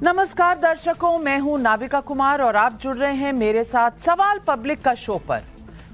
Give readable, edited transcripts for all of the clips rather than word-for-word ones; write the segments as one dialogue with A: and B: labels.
A: नमस्कार दर्शकों, मैं हूं नाविका कुमार और आप जुड़ रहे हैं मेरे साथ सवाल पब्लिक का शो पर।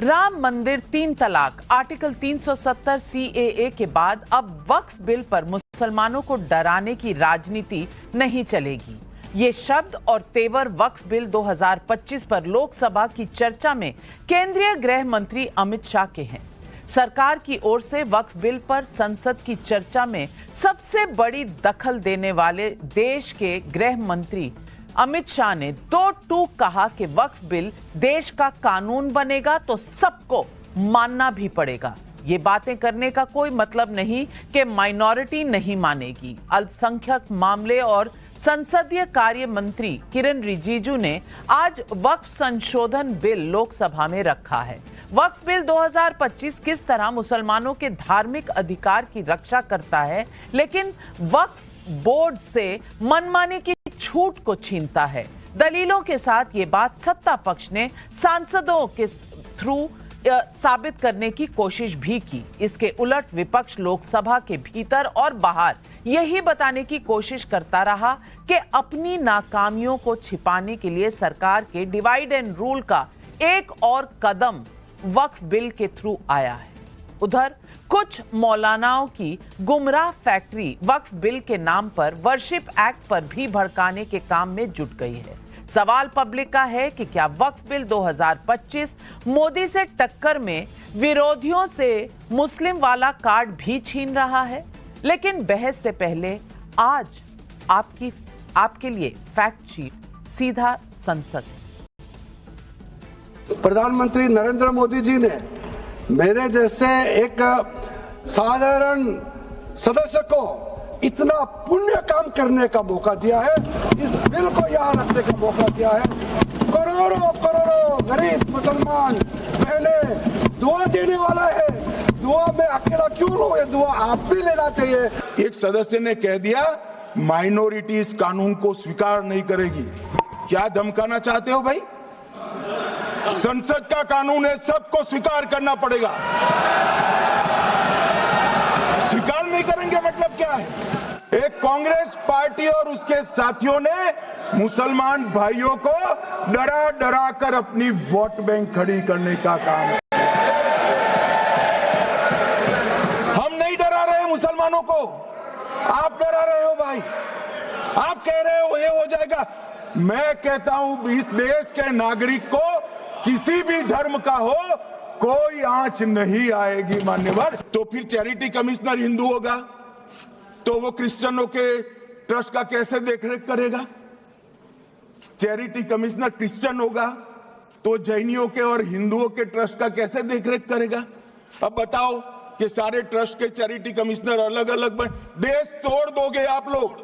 A: राम मंदिर, 3 तलाक, आर्टिकल 370 CAA के बाद अब वक्फ बिल पर मुसलमानों को डराने की राजनीति नहीं चलेगी। ये शब्द और तेवर वक्फ बिल 2025 पर लोकसभा की चर्चा में केंद्रीय गृह मंत्री अमित शाह के हैं। सरकार की ओर से वक्फ बिल पर संसद की चर्चा में सबसे बड़ी दखल देने वाले देश के गृह मंत्री अमित शाह ने दो टूक कहा कि वक्फ बिल देश का कानून बनेगा तो सबको मानना भी पड़ेगा। ये बातें करने का कोई मतलब नहीं कि माइनॉरिटी नहीं मानेगी। अल्पसंख्यक मामले और संसदीय कार्य मंत्री किरण रिजिजू ने आज वक्फ संशोधन बिल लोकसभा में रखा है। वक्फ बिल 2025 किस तरह मुसलमानों के धार्मिक अधिकार की रक्षा करता है, लेकिन वक्फ बोर्ड से मनमाने की छूट को छीनता है। दलीलों के साथ ये बात सत्ता पक्ष ने सांसदों के थ्रू साबित करने की कोशिश भी की। इसके उलट विपक्ष लोकसभा के भीतर और बाहर यही बताने की कोशिश करता रहा कि अपनी नाकामियों को छिपाने के लिए सरकार के डिवाइड एंड रूल का एक और कदम वक्फ बिल के थ्रू आया है। उधर कुछ मौलानाओं की गुमराह फैक्ट्री वक्फ बिल के नाम पर वर्शिप एक्ट पर भी भड़काने के काम में जुट गई है। सवाल पब्लिक का है कि क्या वक्फ बिल 2025 मोदी से टक्कर में विरोधियों से मुस्लिम वाला कार्ड भी छीन रहा है? लेकिन बहस से पहले आज आपके लिए फैक्ट शीट सीधा संसद।
B: प्रधानमंत्री नरेंद्र मोदी जी ने मेरे जैसे एक साधारण सदस्य को इतना पुण्य काम करने का मौका दिया है, इस बिल को यहाँ रखने का मौका दिया है। करोड़ों करोड़ों गरीब मुसलमान बहने दुआ देने वाला है। दुआ में अकेला क्यों लो, ये दुआ आप भी लेना चाहिए।
C: एक सदस्य ने कह दिया माइनॉरिटी इस कानून को स्वीकार नहीं करेगी। क्या धमकाना चाहते हो भाई? संसद का कानून है, सबको स्वीकार करना पड़ेगा। स्वीकार नहीं करेंगे मतलब क्या है? एक कांग्रेस पार्टी और उसके साथियों ने मुसलमान भाइयों को डरा डरा कर अपनी वोट बैंक खड़ी करने का काम है। हम नहीं डरा रहे मुसलमानों को, आप डरा रहे हो भाई। आप कह रहे हो ये हो जाएगा। मैं कहता हूं इस देश के नागरिक को किसी भी धर्म का हो कोई आंच नहीं आएगी मान्यवर। तो फिर चैरिटी कमिश्नर हिंदू होगा तो वो क्रिश्चियनों के ट्रस्ट का कैसे देखरेख करेगा? चैरिटी कमिश्नर क्रिश्चियन होगा तो जैनियों के और हिंदुओं के ट्रस्ट का कैसे देखरेख करेगा? अब बताओ कि सारे ट्रस्ट के चैरिटी कमिश्नर अलग अलग देश तोड़ दोगे आप लोग,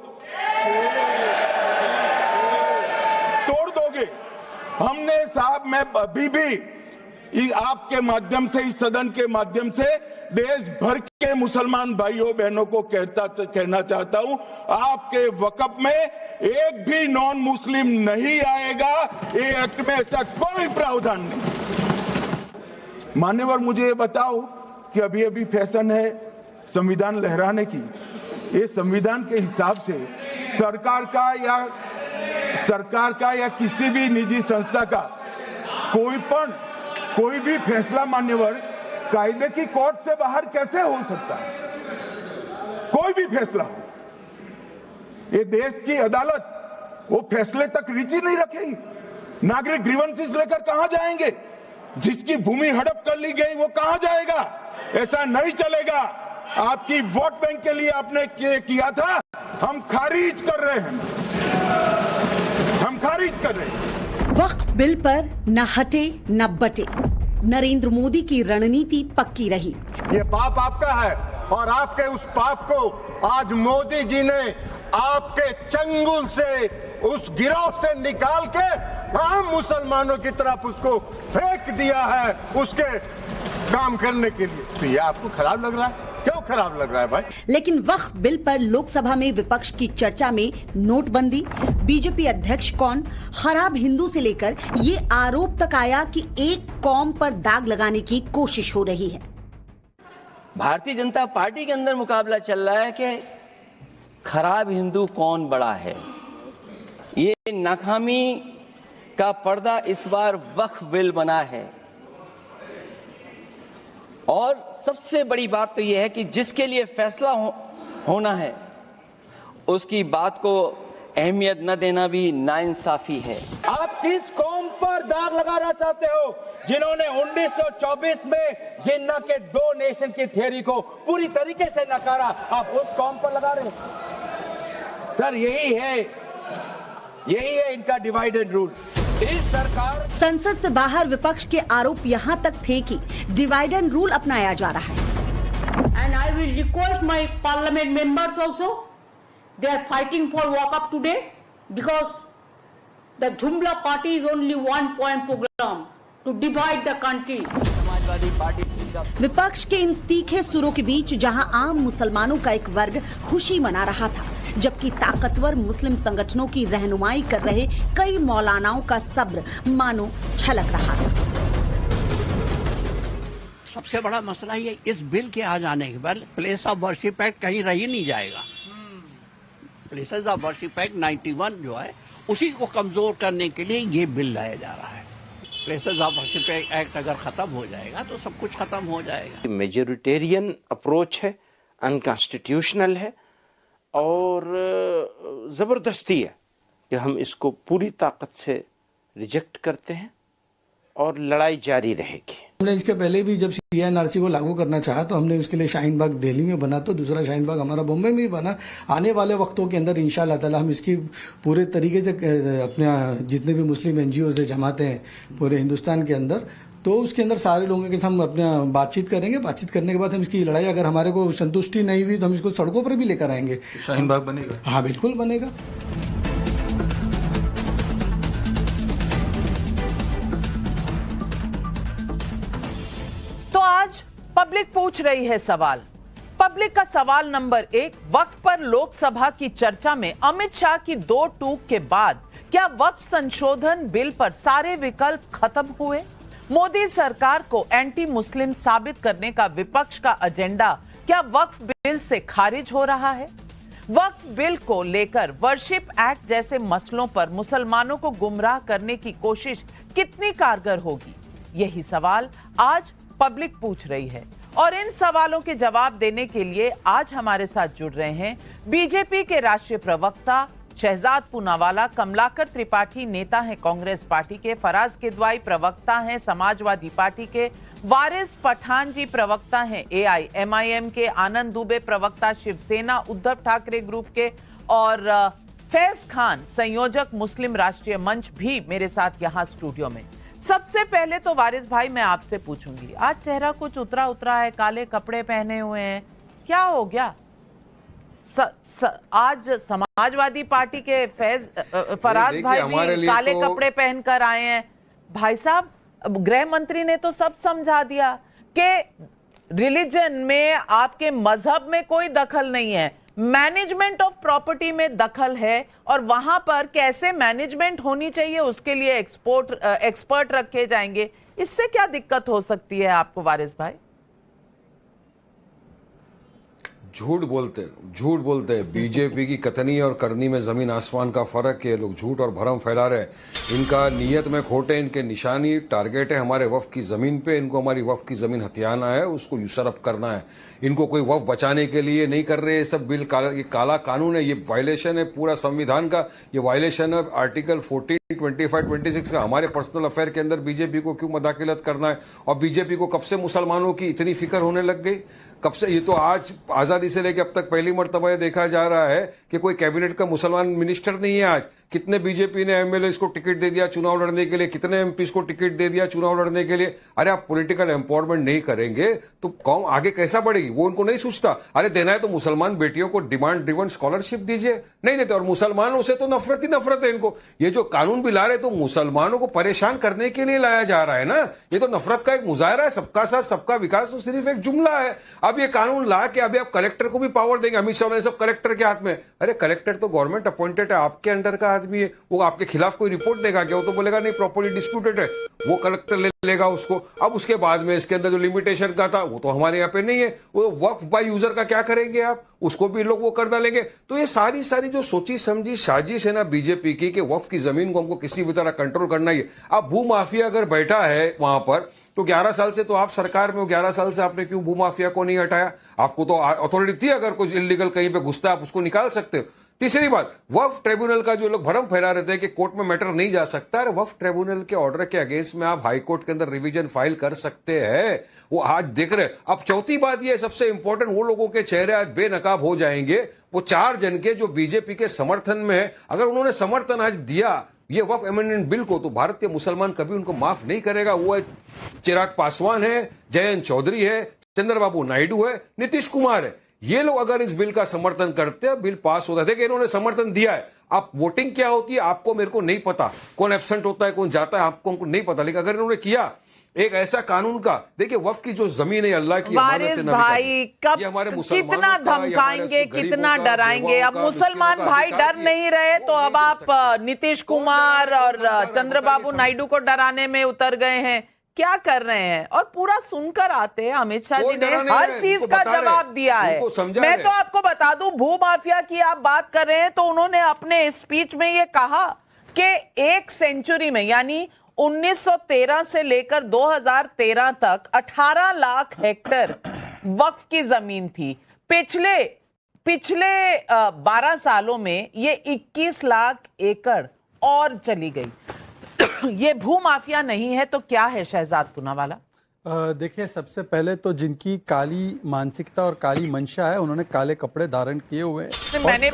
C: तोड़ दोगे। हमने साहब, मैं अभी भी आपके माध्यम से, इस सदन के माध्यम से देश भर के मुसलमान भाइयों बहनों को कहना चाहता हूं, आपके वक्फ में एक भी नॉन मुस्लिम नहीं आएगा। ये एक्ट में ऐसा कोई प्रावधान नहीं। मान्यवर, मुझे ये बताओ कि अभी अभी फैशन है संविधान लहराने की। ये संविधान के हिसाब से सरकार का या किसी भी निजी संस्था का कोई भी फैसला मान्यवर कायदे की कोर्ट से बाहर कैसे हो सकता है? कोई भी फैसला हो, ये देश की अदालत वो फैसले तक रुचि नहीं रखेगी। नागरिक ग्रीवेंसेस लेकर कहां जाएंगे? जिसकी भूमि हड़प कर ली गई वो कहां जाएगा? ऐसा नहीं चलेगा। आपकी वोट बैंक के लिए आपने किया था, हम खारिज कर रहे हैं, हम खारिज कर रहे हैं।
D: वक्फ बिल पर न हटे न बटे, नरेंद्र मोदी की रणनीति पक्की रही।
E: ये पाप आपका है और आपके उस पाप को आज मोदी जी ने आपके चंगुल से, उस गिरोह से निकाल के आम मुसलमानों की तरफ उसको फेंक दिया है उसके काम करने के लिए। तो ये आपको खराब लग रहा है? क्यों खराब लग रहा है भाई?
D: लेकिन वक्फ बिल पर लोकसभा में विपक्ष की चर्चा में नोटबंदी, बीजेपी अध्यक्ष कौन, खराब हिंदू से लेकर ये आरोप तक आया कि एक कौम पर दाग लगाने की कोशिश हो रही है।
F: भारतीय जनता पार्टी के अंदर मुकाबला चल रहा है कि खराब हिंदू कौन बड़ा है। ये नाकामी का पर्दा इस बार वक्फ बिल बना है। और सबसे बड़ी बात तो यह है कि जिसके लिए फैसला होना है उसकी बात को अहमियत न देना भी नाइंसाफी है।
G: आप किस कौम पर दाग लगाना चाहते हो जिन्होंने 1924 में जिन्ना के दो नेशन की थियरी को पूरी तरीके से नकारा, आप उस कौम पर लगा रहे हो? सर यही है इनका डिवाइड एंड रूल। इस सरकार
D: संसद से बाहर विपक्ष के आरोप यहां तक थे कि डिवाइड एंड रूल अपनाया जा रहा है।
H: And I will request my parliament members also, they are fighting for walk up today because the Jumla party is only one point program to divide the country.
F: Samajwadi party
D: विपक्ष के इन तीखे सुरों के बीच जहां आम मुसलमानों का एक वर्ग खुशी मना रहा था, जबकि ताकतवर मुस्लिम संगठनों की रहनुमाई कर रहे कई मौलानाओं का सब्र मानो छलक रहा था।
I: सबसे बड़ा मसला ये इस बिल के आ जाने के बाद प्लेस ऑफ वर्शिप एक्ट कहीं रह ही नहीं जाएगा। प्लेसेस ऑफ वर्शिप एक्ट 91 जो है उसी को कमजोर करने के लिए ये बिल लाया जा रहा है। प्लेसेस ऑफ वर्शिप एक्ट अगर खत्म हो जाएगा तो सब कुछ खत्म हो जाएगा।
J: मेजोरिटेरियन अप्रोच है, अनकॉन्स्टिट्यूशनल है और जबरदस्ती है कि हम इसको पूरी ताकत से रिजेक्ट करते हैं और लड़ाई जारी रहेगी।
K: हमने इसके पहले भी जब CNRC को लागू करना चाहा तो हमने उसके लिए शाहीन बाग दिल्ली में बना, तो दूसरा शाहीन बाग हमारा बॉम्बे में भी बना। आने वाले वक्तों के अंदर इंशाअल्लाह ताला हम इसकी पूरे तरीके से अपने जितने भी मुस्लिम NGOs है, जमातें हैं पूरे हिंदुस्तान के अंदर, तो उसके अंदर सारे लोगों के साथ हम अपना बातचीत करेंगे। बातचीत करने के बाद हम इसकी लड़ाई, अगर हमारे को संतुष्टि नहीं हुई तो हम इसको सड़कों पर भी लेकर आएंगे।
L: शाहीन बाग बनेगा?
K: हाँ बिल्कुल बनेगा।
A: तो आज पब्लिक पूछ रही है सवाल। पब्लिक का सवाल नंबर 1, वक्फ पर लोकसभा की चर्चा में अमित शाह की 2 टूक के बाद क्या वक्फ संशोधन बिल पर सारे विकल्प खत्म हुए? मोदी सरकार को एंटी मुस्लिम साबित करने का विपक्ष का एजेंडा क्या वक्फ बिल से खारिज हो रहा है? वक्फ बिल को लेकर वर्शिप एक्ट जैसे मसलों पर मुसलमानों को गुमराह करने की कोशिश कितनी कारगर होगी? यही सवाल आज पब्लिक पूछ रही है और इन सवालों के जवाब देने के लिए आज हमारे साथ जुड़ रहे हैं बीजेपी के राष्ट्रीय प्रवक्ता शहजाद पूनावाला, कमलाकर त्रिपाठी नेता हैं कांग्रेस पार्टी के, फराज किदवाई प्रवक्ता हैं समाजवादी पार्टी के, वारिस पठान जी प्रवक्ता हैं AIMIM के, आनंद दुबे प्रवक्ता शिवसेना उद्धव ठाकरे ग्रुप के और फैज खान संयोजक मुस्लिम राष्ट्रीय मंच भी मेरे साथ यहां स्टूडियो में। सबसे पहले तो वारिस भाई मैं आपसे पूछूंगी, आज चेहरा कुछ उतरा उतरा है, काले कपड़े पहने हुए हैं, क्या हो गया? आज समाजवादी पार्टी के फराज भाई भी काले कपड़े पहनकर आए हैं। भाई साहब, गृह मंत्री ने तो सब समझा दिया कि रिलीजन में, आपके मजहब में कोई दखल नहीं है, मैनेजमेंट ऑफ प्रॉपर्टी में दखल है और वहां पर कैसे मैनेजमेंट होनी चाहिए उसके लिए एक्सपर्ट रखे जाएंगे। इससे क्या दिक्कत हो सकती है आपको वारिस भाई?
L: झूठ बोलते हैं। बीजेपी की कथनी और करनी में जमीन आसमान का फर्क है। लोग झूठ और भरम फैला रहे हैं। इनका नीयत में खोटे, इनके निशानी टारगेट है हमारे वक्फ की जमीन पे। इनको हमारी वक्फ की जमीन हथियाना है, उसको यूसरअप करना है। इनको कोई वक्फ बचाने के लिए नहीं कर रहे। ये सब बिल ये काला कानून है, ये वायलेशन है पूरा संविधान का, ये वायलेशन है आर्टिकल 14, 25, 26 का। हमारे पर्सनल अफेयर के अंदर बीजेपी को क्यों मदाखिलत करना है? और बीजेपी को कब से मुसलमानों की इतनी फिक्र होने लग गई? कब से? ये तो आज आजादी से लेकर अब तक पहली मर्तबा ये देखा जा रहा है कि कोई कैबिनेट का मुसलमान मिनिस्टर नहीं है। आज कितने बीजेपी ने MLA को टिकट दे दिया चुनाव लड़ने के लिए, कितने MP को टिकट दे दिया चुनाव लड़ने के लिए। अरे आप पॉलिटिकल एम्पावरमेंट नहीं करेंगे तो कौन आगे कैसा बढ़ेगी? वो उनको नहीं सोचता। अरे देना है तो मुसलमान बेटियों को डिमांड ड्रिवन स्कॉलरशिप दीजिए, नहीं देते। और मुसलमानों से तो नफरत ही नफरत है इनको। ये जो कानून भी ला रहे तो मुसलमानों को परेशान करने के लिए लाया जा रहा है ना। ये तो नफरत का एक मुजाहरा है। सबका साथ सबका विकास तो सिर्फ एक जुमला है। अब ये कानून ला के अभी आप कलेक्टर को भी पावर देंगे। अमित शाह ने सब कलेक्टर के हाथ में। अरे कलेक्टर तो गवर्नमेंट अपॉइंटेड है, आपके अंडर का आदमी है, वो आपके खिलाफ कोई रिपोर्ट देगा क्या? वो तो बोलेगा नहीं प्रॉपर्टी डिस्प्यूटेड है, वो कलेक्टर ले लेगा उसको। अब उसके बाद में इसके अंदर जो लिमिटेशन का था वो तो हमारे यहाँ पे नहीं है, वो वक्फ बाय यूजर का क्या करेंगे आप? उसको भी लोग वो कर डालेंगे। तो ये सारी जो सोची समझी साजिश है ना बीजेपी की कि वक्फ की जमीन को हमको किसी भी तरह कंट्रोल करना ही है। अब भूमाफिया अगर बैठा है वहां पर तो 11 साल से तो आप सरकार में हो, 11 साल से आपने क्यों भूमाफिया को नहीं हटाया? आपको तो अथॉरिटी थी, अगर कुछ इलीगल कहीं पे घुसता आप उसको निकाल सकते हो। तीसरी बात, वक्फ ट्रिब्यूनल का जो लोग भरम फैला रहे थे कि कोर्ट में मैटर नहीं जा सकता, अरे वक्फ ट्रिब्यूनल के ऑर्डर के अगेंस्ट में आप हाई कोर्ट के अंदर रिवीजन फाइल कर सकते हैं, वो आज देख रहे। अब चौथी बात ये सबसे इंपॉर्टेंट, वो लोगों के चेहरे आज बेनकाब हो जाएंगे, वो 4 जन के जो बीजेपी के समर्थन में है, अगर उन्होंने समर्थन आज दिया ये वक्फ अमेंडमेंट बिल को, तो भारतीय मुसलमान कभी उनको माफ नहीं करेगा। वो है चिराग पासवान है, जयंत चौधरी है, चंद्रबाबू नायडू है, नीतीश कुमार है। ये लोग अगर इस बिल का समर्थन करते हैं, बिल पास होता है। देखिए इन्होंने समर्थन दिया है, अब वोटिंग क्या होती है आपको मेरे को नहीं पता, कौन एब्सेंट होता है कौन जाता है आपको हमको नहीं पता, लेकिन अगर इन्होंने किया एक ऐसा कानून का, देखिए वक्फ की जो जमीन है अल्लाह की
A: वारिस भाई कब कितना धमकाएंगे, कितना डराएंगे? अब मुसलमान भाई डर नहीं रहे तो अब आप नीतीश कुमार और चंद्रबाबू नायडू को डराने में उतर गए हैं। क्या कर रहे हैं? और पूरा सुनकर आते हैं, अमित शाह जी ने हर चीज का जवाब दिया है। मैं तो आपको बता दूं, भूमाफिया की आप बात कर रहे हैं तो उन्होंने अपने स्पीच में ये कहा कि 1 सेंचुरी में, यानी 1913 से लेकर 2013 तक 18 लाख हेक्टेयर वक्फ की जमीन थी। पिछले 12 सालों में ये 21 लाख एकड़ और चली गई। ये भूमाफिया नहीं है तो क्या है शहजाद पूनावाला?
M: देखिए, सबसे पहले तो जिनकी काली मानसिकता और काली मंशा है उन्होंने काले कपड़े धारण किए हुए हैं।
A: मैंने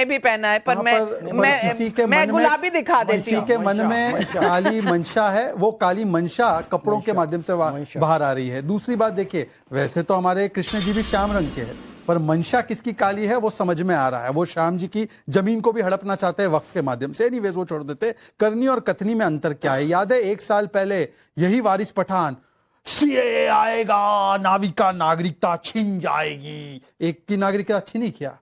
A: भी पहना है पर मैं गुलाबी दिखा देती हूँ।
M: किसी के मन में काली मंशा है, वो काली मंशा कपड़ों के माध्यम से बाहर आ रही है। दूसरी बात देखिए, वैसे तो हमारे कृष्ण जी भी श्याम रंग के हैं, पर मंशा किसकी काली है वो समझ में आ रहा है। वो श्याम जी की जमीन को भी हड़पना चाहते हैं वक्फ के माध्यम से। एनीवेज वो छोड़ देते। करनी और कथनी में अंतर क्या है? याद है 1 साल पहले यही वारिस पठान, सीएए आएगा, नाविका नागरिकता छिन जाएगी, एक की नागरिकता छिनी क्या?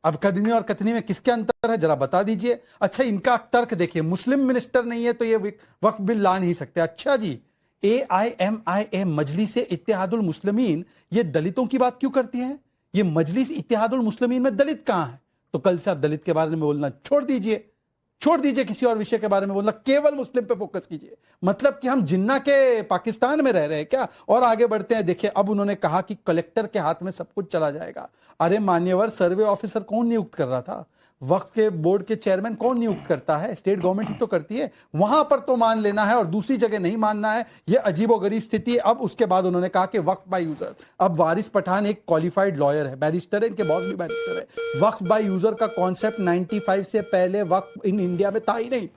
M: अब करनी और कथनी में किसके अंतर है जरा बता दीजिए। अच्छा, इनका तर्क देखिए, मुस्लिम मिनिस्टर नहीं है तो ये वक्फ बिल ला नहीं सकते। अच्छा जी, AIMIM मजलिस इत्तेहादुल मुस्लिमीन ये दलितों की बात क्यों करती है? ये मजलिस इत्तेहादुल मुस्लिमीन में दलित कहां है? तो कल से आप दलित के बारे में बोलना छोड़ दीजिए, किसी और विषय के बारे में बोलना, केवल मुस्लिम पे फोकस कीजिए। मतलब कि हम जिन्ना के पाकिस्तान में रह रहे हैं क्या? और आगे बढ़ते हैं। देखिए, अब उन्होंने कहा कि कलेक्टर के हाथ में सब कुछ चला जाएगा। अरे मान्यवर, सर्वे ऑफिसर कौन नियुक्त कर रहा था? वक्फ के बोर्ड के चेयरमैन कौन नियुक्त करता है? स्टेट गवर्नमेंट ही तो करती है। वहां पर तो मान लेना है और दूसरी जगह नहीं मानना है। यह अजीबोगरीब स्थिति है। अब उसके बाद उन्होंने कहा कि वक्फ बाय यूजर। अब वारिस पठान एक क्वालिफाइड लॉयर है, बैरिस्टर है, इनके बॉस भी बैरिस्टर है। वक्फ बाय यूजर का कॉन्सेप्ट 95 से पहले वक्फ इन इंडिया में था ही नहीं।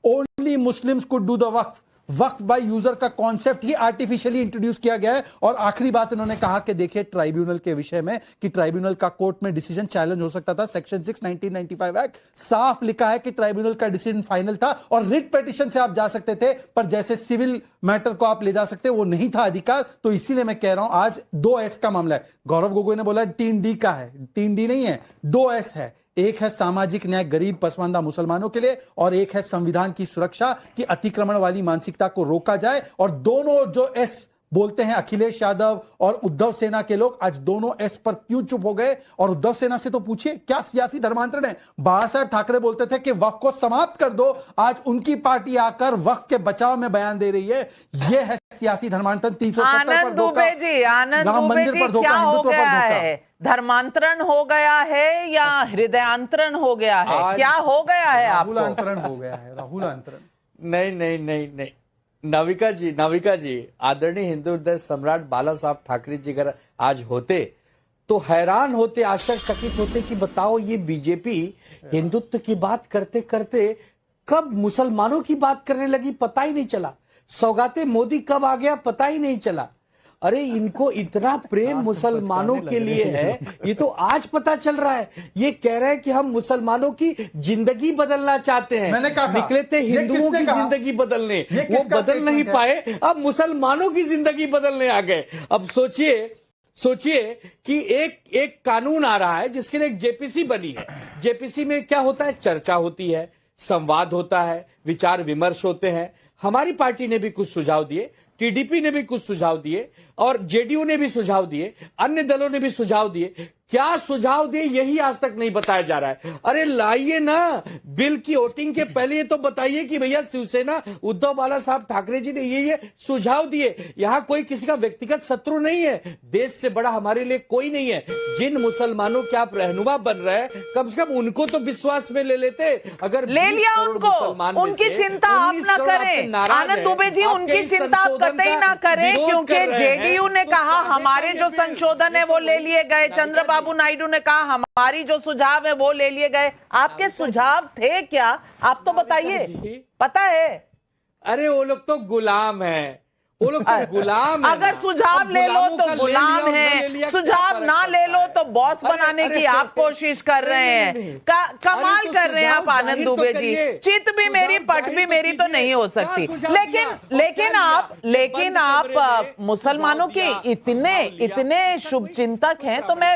M: Only Muslims could do the Waqf. Waqf by user का कॉन्सेप्ट ही आर्टिफिशियली इंट्रोड्यूस किया गया है। और आखिरी बात उन्होंने कहा कि देखिए ट्राइब्यूनल के विषय में, कि ट्राइब्यूनल का कोर्ट में डिसीजन चैलेंज हो सकता था। सेक्शन 6 1995 एक्ट साफ लिखा है कि ट्राइब्यूनल का डिसीजन फाइनल था और रिट पिटीशन से आप जा सकते थे, पर जैसे सिविल मैटर को आप ले जा सकते वो नहीं था अधिकार। तो इसीलिए मैं कह रहा हूं आज 2S का मामला है। गौरव गोगोई ने बोला 3D का है, 3D नहीं है, 2S है। एक है सामाजिक न्याय गरीब पसमानदा मुसलमानों के लिए, और एक है संविधान की सुरक्षा, की अतिक्रमण वाली मानसिकता को रोका जाए। और दोनों जो एस बोलते हैं, अखिलेश यादव और उद्धव सेना के लोग, आज दोनों एस पर क्यों चुप हो गए? और उद्धव सेना से तो पूछिए क्या सियासी धर्मांतरण है। बाला साहब ठाकरे बोलते थे कि वक्फ को समाप्त कर दो, आज उनकी पार्टी आकर वक्फ के बचाव में बयान दे रही है। यह है सियासी धर्मांतरण। 370 पर धोखा, राम मंदिर पर धोखा, हिंदुत्व पर धोखा।
A: धर्मांतरण हो गया है या हृदयांतरण हो गया है? क्या हो गया है?
M: राहुल अंतरण हो गया है, राहुल अंतरण।
N: नहीं, नाविका जी, आदरणीय हिंदू हृदय सम्राट बाला साहब ठाकरे जी अगर आज होते तो हैरान होते, आश्चर्यचकित होते कि बताओ ये बीजेपी हिंदुत्व की बात करते करते कब मुसलमानों की बात करने लगी पता ही नहीं चला। सौगाते मोदी कब आ गया पता ही नहीं चला। अरे इनको इतना प्रेम मुसलमानों के लिए है, ये तो आज पता चल रहा है। ये कह रहे हैं कि हम मुसलमानों की जिंदगी बदलना चाहते हैं।
M: मैंने कहा
N: निकले थे हिंदुओं की जिंदगी बदलने, वो बदल नहीं पाए, अब मुसलमानों की जिंदगी बदलने आ गए। अब सोचिए सोचिए कि एक कानून आ रहा है जिसके लिए एक जेपीसी बनी है। जेपीसी में क्या होता है? चर्चा होती है, संवाद होता है, विचार विमर्श होते हैं। हमारी पार्टी ने भी कुछ सुझाव दिए, टीडीपी ने भी कुछ सुझाव दिए और जेडीयू ने भी सुझाव दिए, अन्य दलों ने भी सुझाव दिए। क्या सुझाव दिए यही आज तक नहीं बताया जा रहा है। अरे लाइए ना, बिल की वोटिंग के पहले ये तो बताइए कि भैया शिवसेना उद्धव बाला साहब ठाकरे जी ने ये सुझाव दिए। यहां कोई किसी का व्यक्तिगत शत्रु नहीं है, देश से बड़ा हमारे लिए कोई नहीं है। जिन मुसलमानों के आप रहनुमा बन रहे हैं, कम से कम उनको तो विश्वास में ले लेते। अगर
A: ले लिया उनको, उनकी चिंता आप ना करें। आनंद दुबे जी, उनकी चिंता आप कतई ना करें, क्योंकि जेडीयू ने कहा हमारे जो संशोधन है वो ले लिए गए, चंद्रबाबू नायडू ने कहा हमारी जो सुझाव है वो ले लिए गए। आपके सुझाव थे क्या? आप तो बताइए, पता है?
N: अरे वो लोग तो गुलाम हैं, वो लोग तो गुलाम है।
A: अगर सुझाव ले लो तो गुलाम है, सुझाव ना ले लो तो बॉस बनाने की आप कोशिश कर रहे हैं। कमाल कर रहे हैं आप आनंद दुबे जी। चित भी मेरी, पट भी मेरी तो नहीं हो सकती। लेकिन आप मुसलमानों के इतने शुभ चिंतक हैं, तो मैं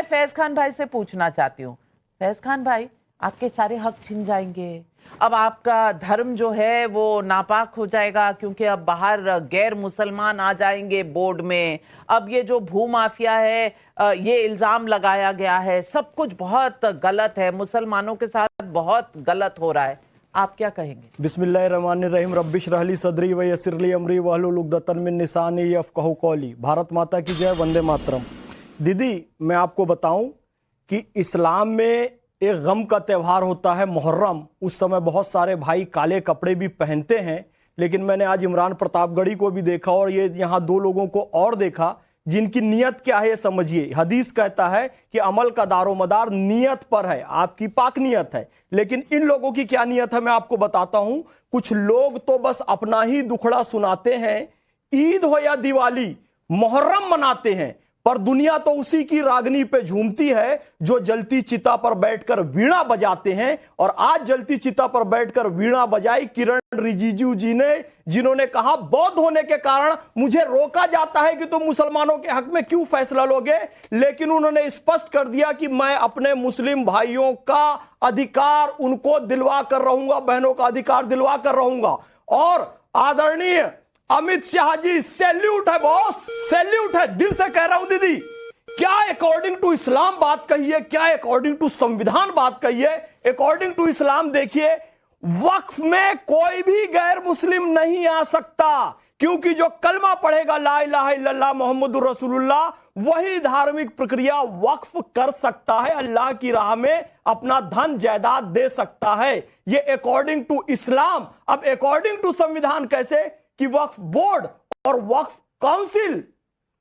A: फैज खान भाई से पूछना चाहती हूँ। फैज खान भाई, आपके सारे हक छिन जाएंगे, अब आपका धर्म जो है वो नापाक हो जाएगा, क्योंकि अब बाहर गैर मुसलमान आ जाएंगे बोर्ड में। अब ये जो भू माफिया है, ये इल्जाम लगाया गया है, सब कुछ बहुत गलत है, मुसलमानों के साथ बहुत गलत हो रहा है। आप क्या कहेंगे?
O: बिस्मिल्लाहिर्रहमानिर्रहीम, रब्बिश रहली सदरी व यस्सिरली अमरी वहलुल उक़दतन मिन लिसानी यफ़क़हू क़ौली। भारत माता की जय, वंदे मातरम। दीदी, मैं आपको बताऊं कि इस्लाम में एक गम का त्यौहार होता है मुहर्रम। उस समय बहुत सारे भाई काले कपड़े भी पहनते हैं, लेकिन मैंने आज इमरान प्रतापगढ़ी को भी देखा और ये यहाँ दो लोगों को और देखा जिनकी नियत क्या है ये समझिए। हदीस कहता है कि अमल का दारोमदार नियत पर है, आपकी पाक नियत है। लेकिन इन लोगों की क्या नियत है मैं आपको बताता हूं। कुछ लोग तो बस अपना ही दुखड़ा सुनाते हैं, ईद हो या दिवाली, मुहर्रम मनाते हैं, पर दुनिया तो उसी की रागनी पे झूमती है जो जलती चिता पर बैठकर वीणा बजाते हैं। और आज जलती चिता पर बैठकर वीणा बजाई किरण रिजिजू जी ने, जिन्होंने कहा बौद्ध होने के कारण मुझे रोका जाता है कि तुम मुसलमानों के हक में क्यों फैसला लोगे, लेकिन उन्होंने स्पष्ट कर दिया कि मैं अपने मुस्लिम भाइयों का अधिकार उनको दिलवा कर रहूंगा, बहनों का अधिकार दिलवा कर रहूंगा। और आदरणीय अमित शाह जी, सैल्यूट है बॉस, सैल्यूट है, दिल से कह रहा हूं दीदी। क्या अकॉर्डिंग टू इस्लाम बात कही है, क्या अकॉर्डिंग टू संविधान बात कही है। अकॉर्डिंग टू इस्लाम देखिए, वक्फ में कोई भी गैर मुस्लिम नहीं आ सकता, क्योंकि जो कलमा पढ़ेगा ला इलाहा इल्लल्लाह मुहम्मदुर रसूलुल्लाह, वही धार्मिक प्रक्रिया वक्फ कर सकता है, अल्लाह की राह में अपना धन जायदाद दे सकता है। ये अकॉर्डिंग टू इस्लाम। अब अकॉर्डिंग टू संविधान कैसे कि वक्फ बोर्ड और वक्फ काउंसिल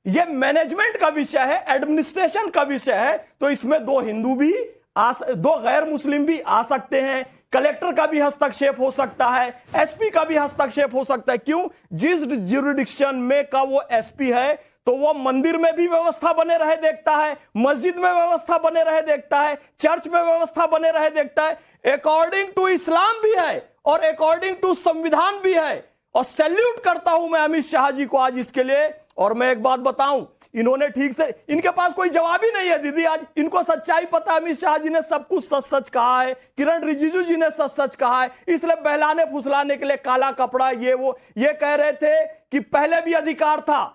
O: ये मैनेजमेंट का विषय है, एडमिनिस्ट्रेशन का विषय है, तो इसमें दो हिंदू भी दो गैर मुस्लिम भी आ सकते हैं। कलेक्टर का भी हस्तक्षेप हो सकता है, एसपी का भी हस्तक्षेप हो सकता है। क्यों? जिस ज्यूरिडिक्शन में का वो एसपी है तो वो मंदिर में भी व्यवस्था बने रहे देखता है, मस्जिद में व्यवस्था बने रहे देखता है, चर्च में व्यवस्था बने रहे देखता है। अकॉर्डिंग टू इस्लाम भी है और अकॉर्डिंग टू संविधान भी है। और सैल्यूट करता हूं मैं अमित शाह जी को आज इसके लिए। और मैं एक बात बताऊं, इन्होंने ठीक से, इनके पास कोई जवाब ही नहीं है दीदी। आज इनको सच्चाई पता है, अमित शाह जी ने सब कुछ सच सच कहा है, किरण रिजिजू जी ने सच सच कहा है, इसलिए बहलाने फुसलाने के लिए काला कपड़ा ये वो ये कह रहे थे कि पहले भी अधिकार था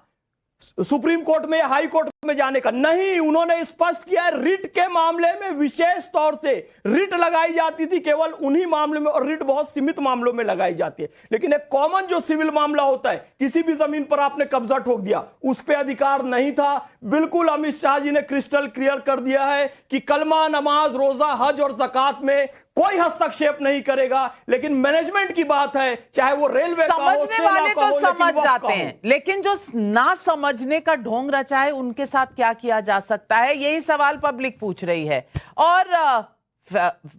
O: सुप्रीम कोर्ट में या हाई कोर्ट में जाने का। नहीं, उन्होंने स्पष्ट किया है रिट के मामले में विशेष तौर से रिट लगाई जाती थी, केवल उन्हीं मामलों में, और रिट बहुत सीमित मामलों में लगाई जाती है। लेकिन एक कॉमन जो सिविल मामला होता है, किसी भी जमीन पर आपने कब्जा ठोक दिया, उस पर अधिकार नहीं था। बिल्कुल अमित शाह जी ने क्रिस्टल क्लियर कर दिया है कि कलमा, नमाज, रोजा, हज और ज़कात में कोई हस्तक्षेप नहीं करेगा। लेकिन मैनेजमेंट की बात है, चाहे वो रेलवे का हो,
A: समझने वाले तो समझ जाते हैं, लेकिन जो ना समझने का ढोंग रचा है उनके साथ क्या किया जा सकता है, यही सवाल पब्लिक पूछ रही है। और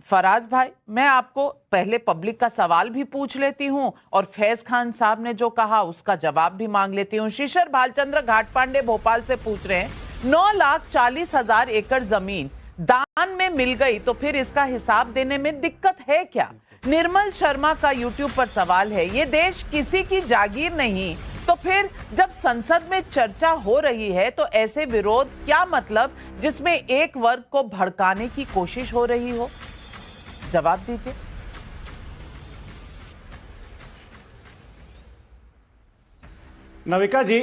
A: फराज भाई, मैं आपको पहले पब्लिक का सवाल भी पूछ लेती हूं और फैज खान साहब ने जो कहा उसका जवाब भी मांग लेती हूं। शिशिर भालचंद्र घाटपांडे भोपाल से पूछ रहे हैं, 9,40,000 एकड़ जमीन दान में मिल गई तो फिर इसका हिसाब देने में दिक्कत है क्या? निर्मल शर्मा का यूट्यूब पर सवाल है, ये देश किसी की जागीर नहीं तो फिर जब संसद में चर्चा हो रही है तो ऐसे विरोध क्या मतलब जिसमें एक वर्ग को भड़काने की कोशिश हो रही हो? जवाब दीजिए।
P: नविका जी,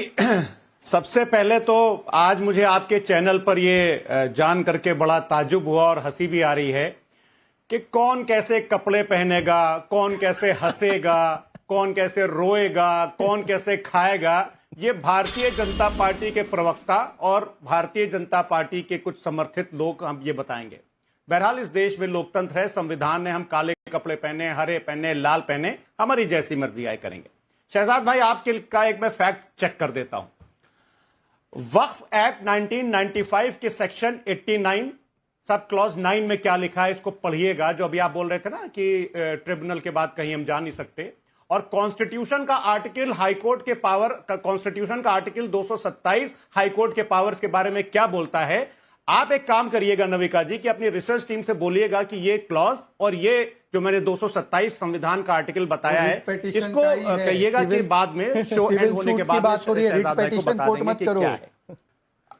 P: सबसे पहले तो आज मुझे आपके चैनल पर ये जान करके बड़ा ताज्जुब हुआ और हंसी भी आ रही है कि कौन कैसे कपड़े पहनेगा, कौन कैसे हंसेगा, कौन कैसे रोएगा, कौन कैसे खाएगा, ये भारतीय जनता पार्टी के प्रवक्ता और भारतीय जनता पार्टी के कुछ समर्थित लोग हम ये बताएंगे। बहरहाल इस देश में लोकतंत्र है, संविधान ने हम काले कपड़े पहने, हरे पहने, लाल पहने, हमारी जैसी मर्जी आए करेंगे। शहजाद भाई, आपके का एक मैं फैक्ट चेक कर देता हूं। वक्फ एक्ट 1995 के सेक्शन 89 सब क्लॉज 9 में क्या लिखा है इसको पढ़िएगा, जो अभी आप बोल रहे थे ना कि ट्रिब्यूनल के बाद कहीं हम जा नहीं सकते। और कॉन्स्टिट्यूशन का आर्टिकल हाईकोर्ट के पावर का, कॉन्स्टिट्यूशन का आर्टिकल 227 हाईकोर्ट के पावर्स के बारे में क्या बोलता है। आप एक काम करिएगा नविका जी कि अपनी रिसर्च टीम से बोलिएगा कि ये क्लॉज और ये जो मैंने 227 संविधान का आर्टिकल बताया है, इसको कहिएगा कि बाद में शो एंड होने के बाद
M: बात हो रही है, रिट पेटिशन कोर्ट मत करो।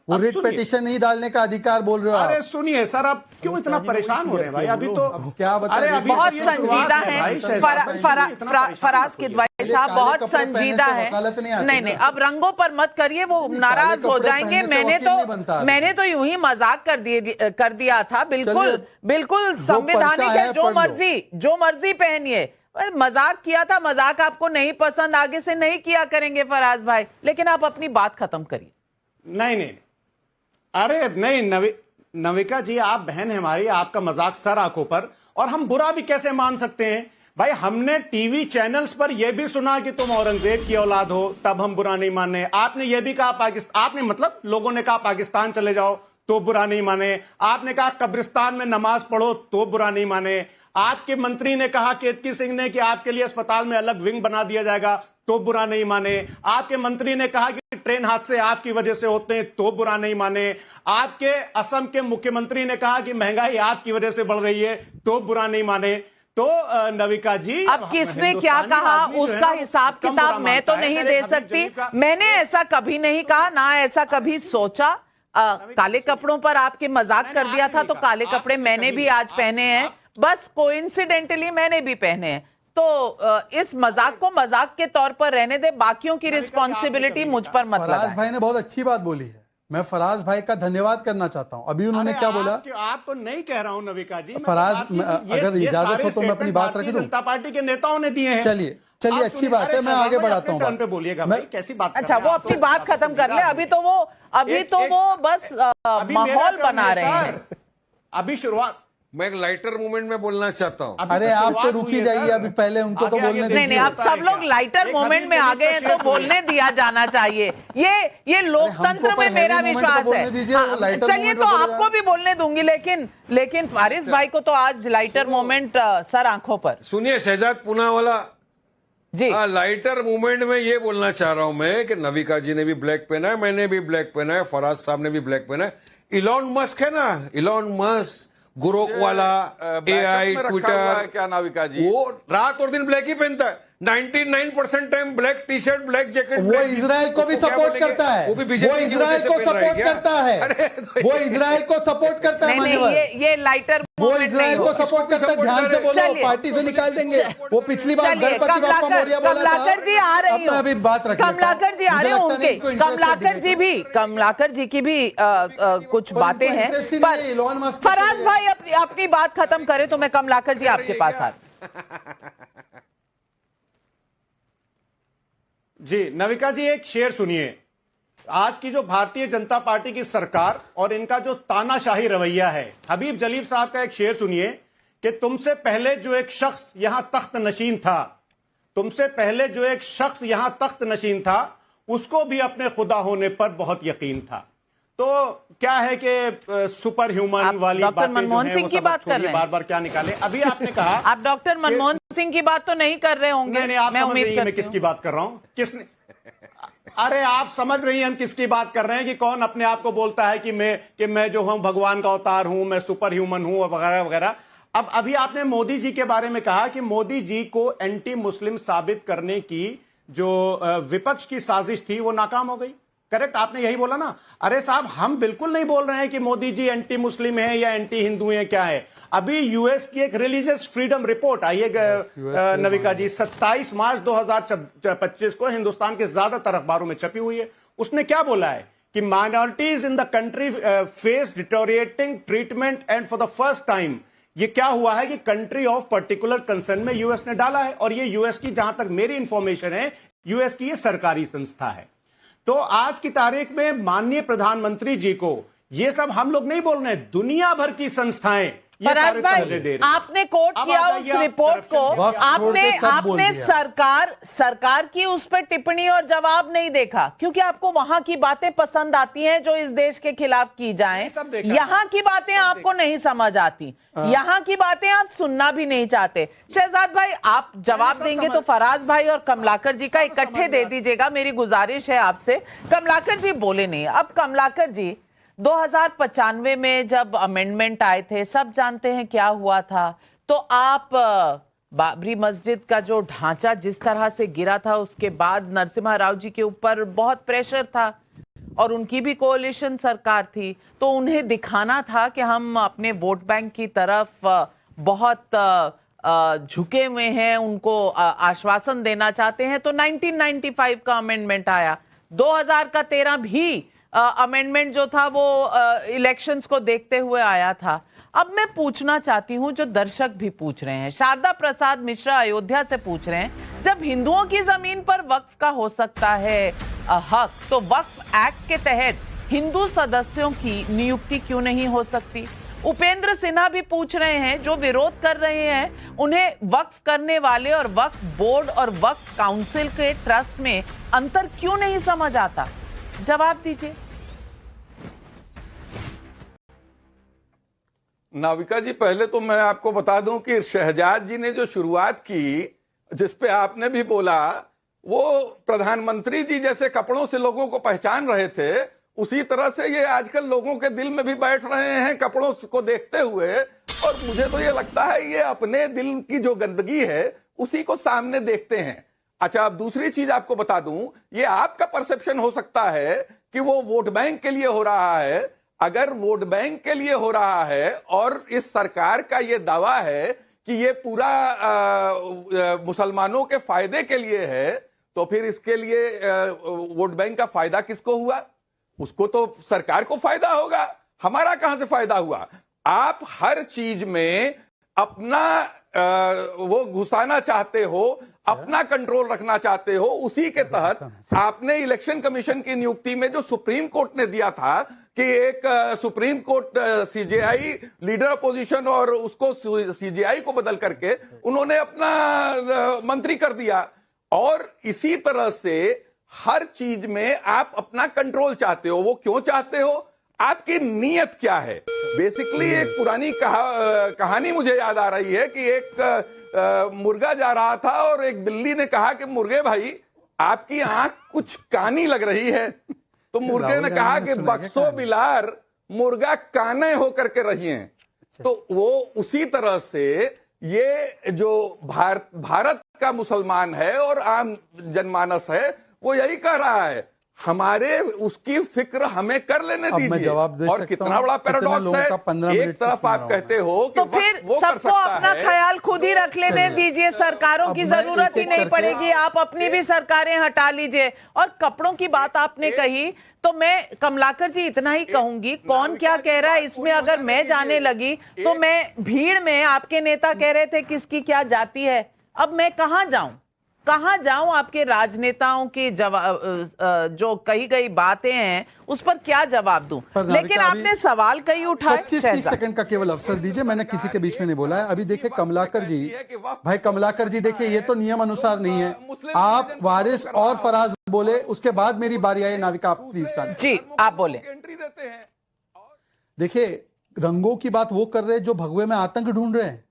M: वो रिट पेटिशन नहीं डालने का अधिकार बोल रहे हो आप।
P: अरे सुनिए सर, आप क्यों इतना परेशान हो रहे हैं भाई? अभी तो
M: क्या
P: अरे
A: बहुत संजीदा है फराज किदवाई साहब, बहुत संजीदा है। नहीं, अब रंगों पर मत करिए, वो नाराज हो जाएंगे। मैंने तो यूं ही मजाक कर दिया था। बिल्कुल संवैधानिक है, जो मर्जी पहनिए। मजाक किया था, मजाक आपको नहीं पसंद, आगे से नहीं किया करेंगे फराज भाई, लेकिन आप अपनी बात खत्म करिए।
P: नहीं, अरे नहीं नविका जी, आप बहन है हमारी, आपका मजाक सर आंखों पर, और हम बुरा भी कैसे मान सकते हैं भाई? हमने टीवी चैनल्स पर यह भी सुना कि तुम औरंगजेब की औलाद हो, तब हम बुरा नहीं माने। आपने यह भी कहा आपने मतलब लोगों ने कहा पाकिस्तान चले जाओ तो बुरा नहीं माने। आपने कहा कब्रिस्तान में नमाज पढ़ो तो बुरा नहीं माने। आपके मंत्री ने कहा केतकी सिंह ने कि आपके लिए अस्पताल में अलग विंग बना दिया जाएगा तो बुरा नहीं माने। आपके मंत्री ने कहा कि ट्रेन हादसे आपकी वजह से होते हैं तो बुरा नहीं माने। आपके असम के मुख्यमंत्री ने कहा कि महंगाई आपकी वजह से बढ़ रही है तो बुरा नहीं माने। तो नविका जी,
A: अब किसने क्या कहा उसका हिसाब किताब मैं तो नहीं दे सकती। मैंने ऐसा कभी नहीं कहा, ना ऐसा कभी सोचा। काले कपड़ों पर आपके मजाक कर दिया था तो काले कपड़े मैंने भी आज पहने हैं, बस कोइंसिडेंटली मैंने भी पहने हैं। तो इस मजाक को मजाक के तौर पर रहने दे, बाकियों की रिस्पॉन्सिबिलिटी मुझ पर मत लगाएं।
M: फराज भाई ने बहुत अच्छी बात बोली है, मैं फराज भाई का धन्यवाद करना चाहता हूं। अभी उन्होंने क्या बोला?
P: आपको नहीं कह रहा हूं नविका जी,
M: फराज, अगर इजाजत हो तो मैं अपनी बात रख दूं।
P: जनता पार्टी के नेताओं ने दिए हैं।
M: चलिए अच्छी बात है, मैं आगे बढ़ाता हूँ।
P: पे बोलिएगा भाई, कैसी बात?
A: अच्छा, वो अपनी बात खत्म कर ले। अभी तो वो बस माहौल बना रहे हैं।
P: अभी शुरुआत,
L: मैं एक लाइटर मूवमेंट में बोलना चाहता हूं।
M: अरे आप तो रुकी जाइए, अभी पहले उनको तो बोलने दीजिए।
A: नहीं, आप सब लोग लाइटर मोमेंट में आ गए हैं तो बोलने दिया जाना चाहिए। ये लोकतंत्र में मेरा विश्वास है। चलिए, तो आपको भी बोलने दूंगी, लेकिन फारिस भाई को तो आज लाइटर मोमेंट सर आंखों पर।
L: सुनिए शहजाद पूनावाला
A: जी,
L: लाइटर मूवमेंट में ये बोलना चाह रहा हूं मैं कि नविका जी ने भी ब्लैक पहना है, मैंने भी ब्लैक पहना है, फराज साहब ने भी ब्लैक पहना है। इलॉन मस्क है ना, इलॉन मस्क गुरोक वाला, AI, ट्विटर,
C: क्या नाविका जी,
L: वो रात और दिन ब्लैक ही पहनता है। 99% time black T shirt, black jacket.
M: वो इजराइल को भी सपोर्ट करता है, वो इजराइल को सपोर्ट करता है, वो इजराइल को सपोर्ट करता है।
A: ये लाइटर
M: वो इजराइल को सपोर्ट करता है। ध्यान से बोलो, पार्टी से निकाल देंगे। वो पिछली बार गणपति बाप्पा मौर्य बोला था।
A: कमलाकर जी आ रही हूं,
M: अभी बात रखिए।
A: कमलाकर जी आ रहे होंगे, कमलाकर जी की भी कुछ बातें हैं। फराज भाई अपनी बात खत्म करे तो मैं कमलाकर जी आपके पास आ
P: जी। नविका जी, एक शेर सुनिए। आज की जो भारतीय जनता पार्टी की सरकार और इनका जो तानाशाही रवैया है, हबीब जलील साहब का एक शेर सुनिए कि तुमसे पहले जो एक शख्स यहां तख्त नशीन था, तुमसे पहले जो एक शख्स यहां तख्त नशीन था, उसको भी अपने खुदा होने पर बहुत यकीन था। तो क्या है कि सुपर ह्यूमन वाली
A: डॉक्टर मनमोहन सिंह की बात कर रहे हैं,
P: बार बार क्या निकाले। अभी आपने कहा
A: आप डॉक्टर मनमोहन सिंह की बात तो नहीं कर रहे होंगे।
P: नहीं, आप समझ रही हैं मैं किसकी बात कर रहा हूं, किसने? अरे आप समझ रही हैं हम किसकी बात कर रहे हैं कि कौन अपने आप को बोलता है कि मैं जो हूं भगवान का अवतार हूं, मैं सुपर ह्यूमन हूं और वगैरह वगैरह। अब अभी आपने मोदी जी के बारे में कहा कि मोदी जी को एंटी मुस्लिम साबित करने की जो विपक्ष की साजिश थी वो नाकाम हो गई। करेक्ट, आपने यही बोला ना। अरे साहब, हम बिल्कुल नहीं बोल रहे हैं कि मोदी जी एंटी मुस्लिम है या एंटी हिंदू है, क्या है। अभी यूएस की एक रिलीजियस फ्रीडम रिपोर्ट आई है नविका जी, 27 मार्च 2025 को हिंदुस्तान के ज्यादातर अखबारों में छपी हुई है। उसने क्या बोला है कि minorities in the country face deteriorating treatment and for the first time, ये क्या हुआ है कि कंट्री ऑफ पर्टिकुलर कंसर्न में यूएस ने डाला है। और ये यूएस की, जहां तक मेरी इंफॉर्मेशन है, यूएस की ये सरकारी संस्था है। तो आज की तारीख में माननीय प्रधानमंत्री जी को ये सब हम लोग नहीं बोल रहे हैं, दुनिया भर की संस्थाएं
A: पराग भाई, आपने कोट किया उस रिपोर्ट को, आपने सरकार की उस पर टिप्पणी और जवाब नहीं देखा, क्योंकि आपको वहां की बातें पसंद आती हैं जो इस देश के खिलाफ की जाएं। यहाँ की बातें आपको नहीं समझ आती, यहाँ की बातें आप सुनना भी नहीं चाहते। शहजाद भाई, आप जवाब देंगे तो फराज भाई और कमलाकर जी का इकट्ठे दे दीजिएगा, मेरी गुजारिश है आपसे। कमलाकर जी बोले नहीं। अब कमलाकर जी, 2095 में जब अमेंडमेंट आए थे, सब जानते हैं क्या हुआ था। तो आप बाबरी मस्जिद का जो ढांचा जिस तरह से गिरा था, उसके बाद नरसिम्हा राव जी के ऊपर बहुत प्रेशर था और उनकी भी कोalition सरकार थी, तो उन्हें दिखाना था कि हम अपने वोट बैंक की तरफ बहुत झुके हुए हैं, उनको आश्वासन देना चाहते हैं। तो 1995 का अमेंडमेंट आया, 2000 का 13 भी अमेंडमेंट जो था वो इलेक्शंस को देखते हुए आया था। अब मैं पूछना चाहती हूं, जो दर्शक भी पूछ रहे हैं, शारदा प्रसाद मिश्रा अयोध्या से पूछ रहे हैं, जब हिंदुओं की जमीन पर वक्फ का हो सकता है हक, तो वक्फ एक्ट के तहत हिंदू सदस्यों की नियुक्ति क्यों नहीं हो सकती? उपेंद्र सिन्हा भी पूछ रहे हैं, जो विरोध कर रहे हैं, उन्हें वक्फ करने वाले और वक्फ बोर्ड और वक्फ काउंसिल के ट्रस्ट में अंतर क्यों नहीं समझ आता? जवाब दीजिए।
C: नाविका जी, पहले तो मैं आपको बता दूं कि शहजाद जी ने जो शुरुआत की, जिस पे आपने भी बोला, वो प्रधानमंत्री जी जैसे कपड़ों से लोगों को पहचान रहे थे, उसी तरह से ये आजकल लोगों के दिल में भी बैठ रहे हैं कपड़ों को देखते हुए। और मुझे तो ये लगता है ये अपने दिल की जो गंदगी है उसी को सामने देखते हैं। अच्छा, अब दूसरी चीज आपको बता दूं, ये आपका परसेप्शन हो सकता है कि वो वोट बैंक के लिए हो रहा है। अगर वोट बैंक के लिए हो रहा है और इस सरकार का ये दावा है कि ये पूरा मुसलमानों के फायदे के लिए है, तो फिर इसके लिए वोट बैंक का फायदा किसको हुआ? उसको तो सरकार को फायदा होगा, हमारा कहां से फायदा हुआ? आप हर चीज में अपना वो घुसाना चाहते हो, अपना कंट्रोल रखना चाहते हो। उसी के तहत आपने इलेक्शन कमीशन की नियुक्ति में जो सुप्रीम कोर्ट ने दिया था कि एक supreme court CJI leader opposition और उसको सीजेआई को बदल करके उन्होंने अपना मंत्री कर दिया। और इसी तरह से हर चीज में आप अपना कंट्रोल चाहते हो। वो क्यों चाहते हो? आपकी नीयत क्या है? बेसिकली एक पुरानी कहानी मुझे याद आ रही है कि एक मुर्गा जा रहा था और एक बिल्ली ने कहा कि मुर्गे भाई, आपकी आंख कुछ कानी लग रही है। तो मुर्गे ने कहा कि बक्सो बिलार, मुर्गा काने होकर के रहिए। तो वो उसी तरह से ये जो भारत का मुसलमान है और आम जनमानस है, वो यही कह रहा है, हमारे उसकी फिक्र हमें कर लेने दीजिए। और कितना बड़ा पैराडॉक्स है, एक तरफ आप कहते हो कि
A: तो फिर सबको अपना ख्याल खुद ही रख लेने दीजिए, सरकारों की जरूरत ही नहीं पड़ेगी, आप अपनी भी सरकारें हटा लीजिए। और कपड़ों की बात आपने कही, तो मैं कमलाकर जी इतना ही कहूंगी, कौन क्या कह रहा है इसमें अगर मैं जाने लगी तो मैं भीड़ में, आपके नेता कह रहे थे किसकी क्या जाति है, अब मैं कहां जाऊं आपके राजनेताओं की जो कही गई बातें हैं उस पर क्या जवाब दूं? लेकिन आपने सवाल कई उठाए।
M: 25-30 सेकंड का केवल अवसर दीजिए, मैंने किसी के बीच में नहीं बोला है। अभी देखिए कमलाकर जी, भाई कमलाकर जी, देखिए ये तो नियम अनुसार नहीं है। आप वारिस और फराज बोले, उसके बाद मेरी बारी आई। नाविका, आप प्लीज
A: जी आप बोले।
M: देखिए, रंगों की बात वो कर रहे हैं जो भगवे में आतंक ढूंढ रहे हैं,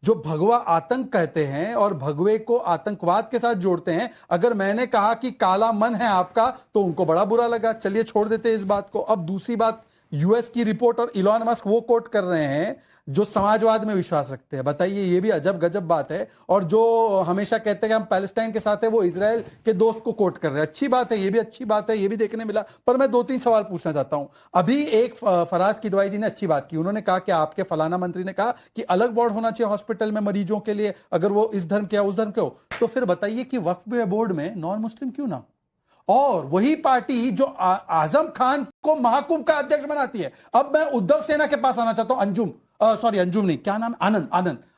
M: जो भगवा आतंक कहते हैं और भगवे को आतंकवाद के साथ जोड़ते हैं। अगर मैंने कहा कि काला मन है आपका तो उनको बड़ा बुरा लगा, चलिए छोड़ देते हैं इस बात को। अब दूसरी बात यूएस की रिपोर्ट और इलॉन मस्क वो कोट कर रहे हैं जो समाजवाद में विश्वास रखते हैं। बताइए, ये भी अजब गजब बात है। और जो हमेशा कहते हैं कि हम पैलेस्टाइन के साथ है, वो इजराइल के दोस्त को कोट कर रहे हैं। अच्छी बात है, ये भी अच्छी बात है, ये भी देखने मिला। पर मैं 2-3 सवाल पूछना चाहता हूं। अभी एक फराज किदवाई जी ने अच्छी बात की, उन्होंने कहा कि आपके फलाना मंत्री ने कहा कि अलग वार्ड होना चाहिए हॉस्पिटल में मरीजों के लिए, अगर वो इस धर्म के या उस धर्म के हो। तो फिर बताइए कि वक्फ बोर्ड में नॉन मुस्लिम क्यों ना? और वही पार्टी जो आजम खान को महाकुंभ का अध्यक्ष बनाती है। अब मैं उद्धव सेना के पास आना चाहता हूं। अंजुम नहीं, क्या नाम?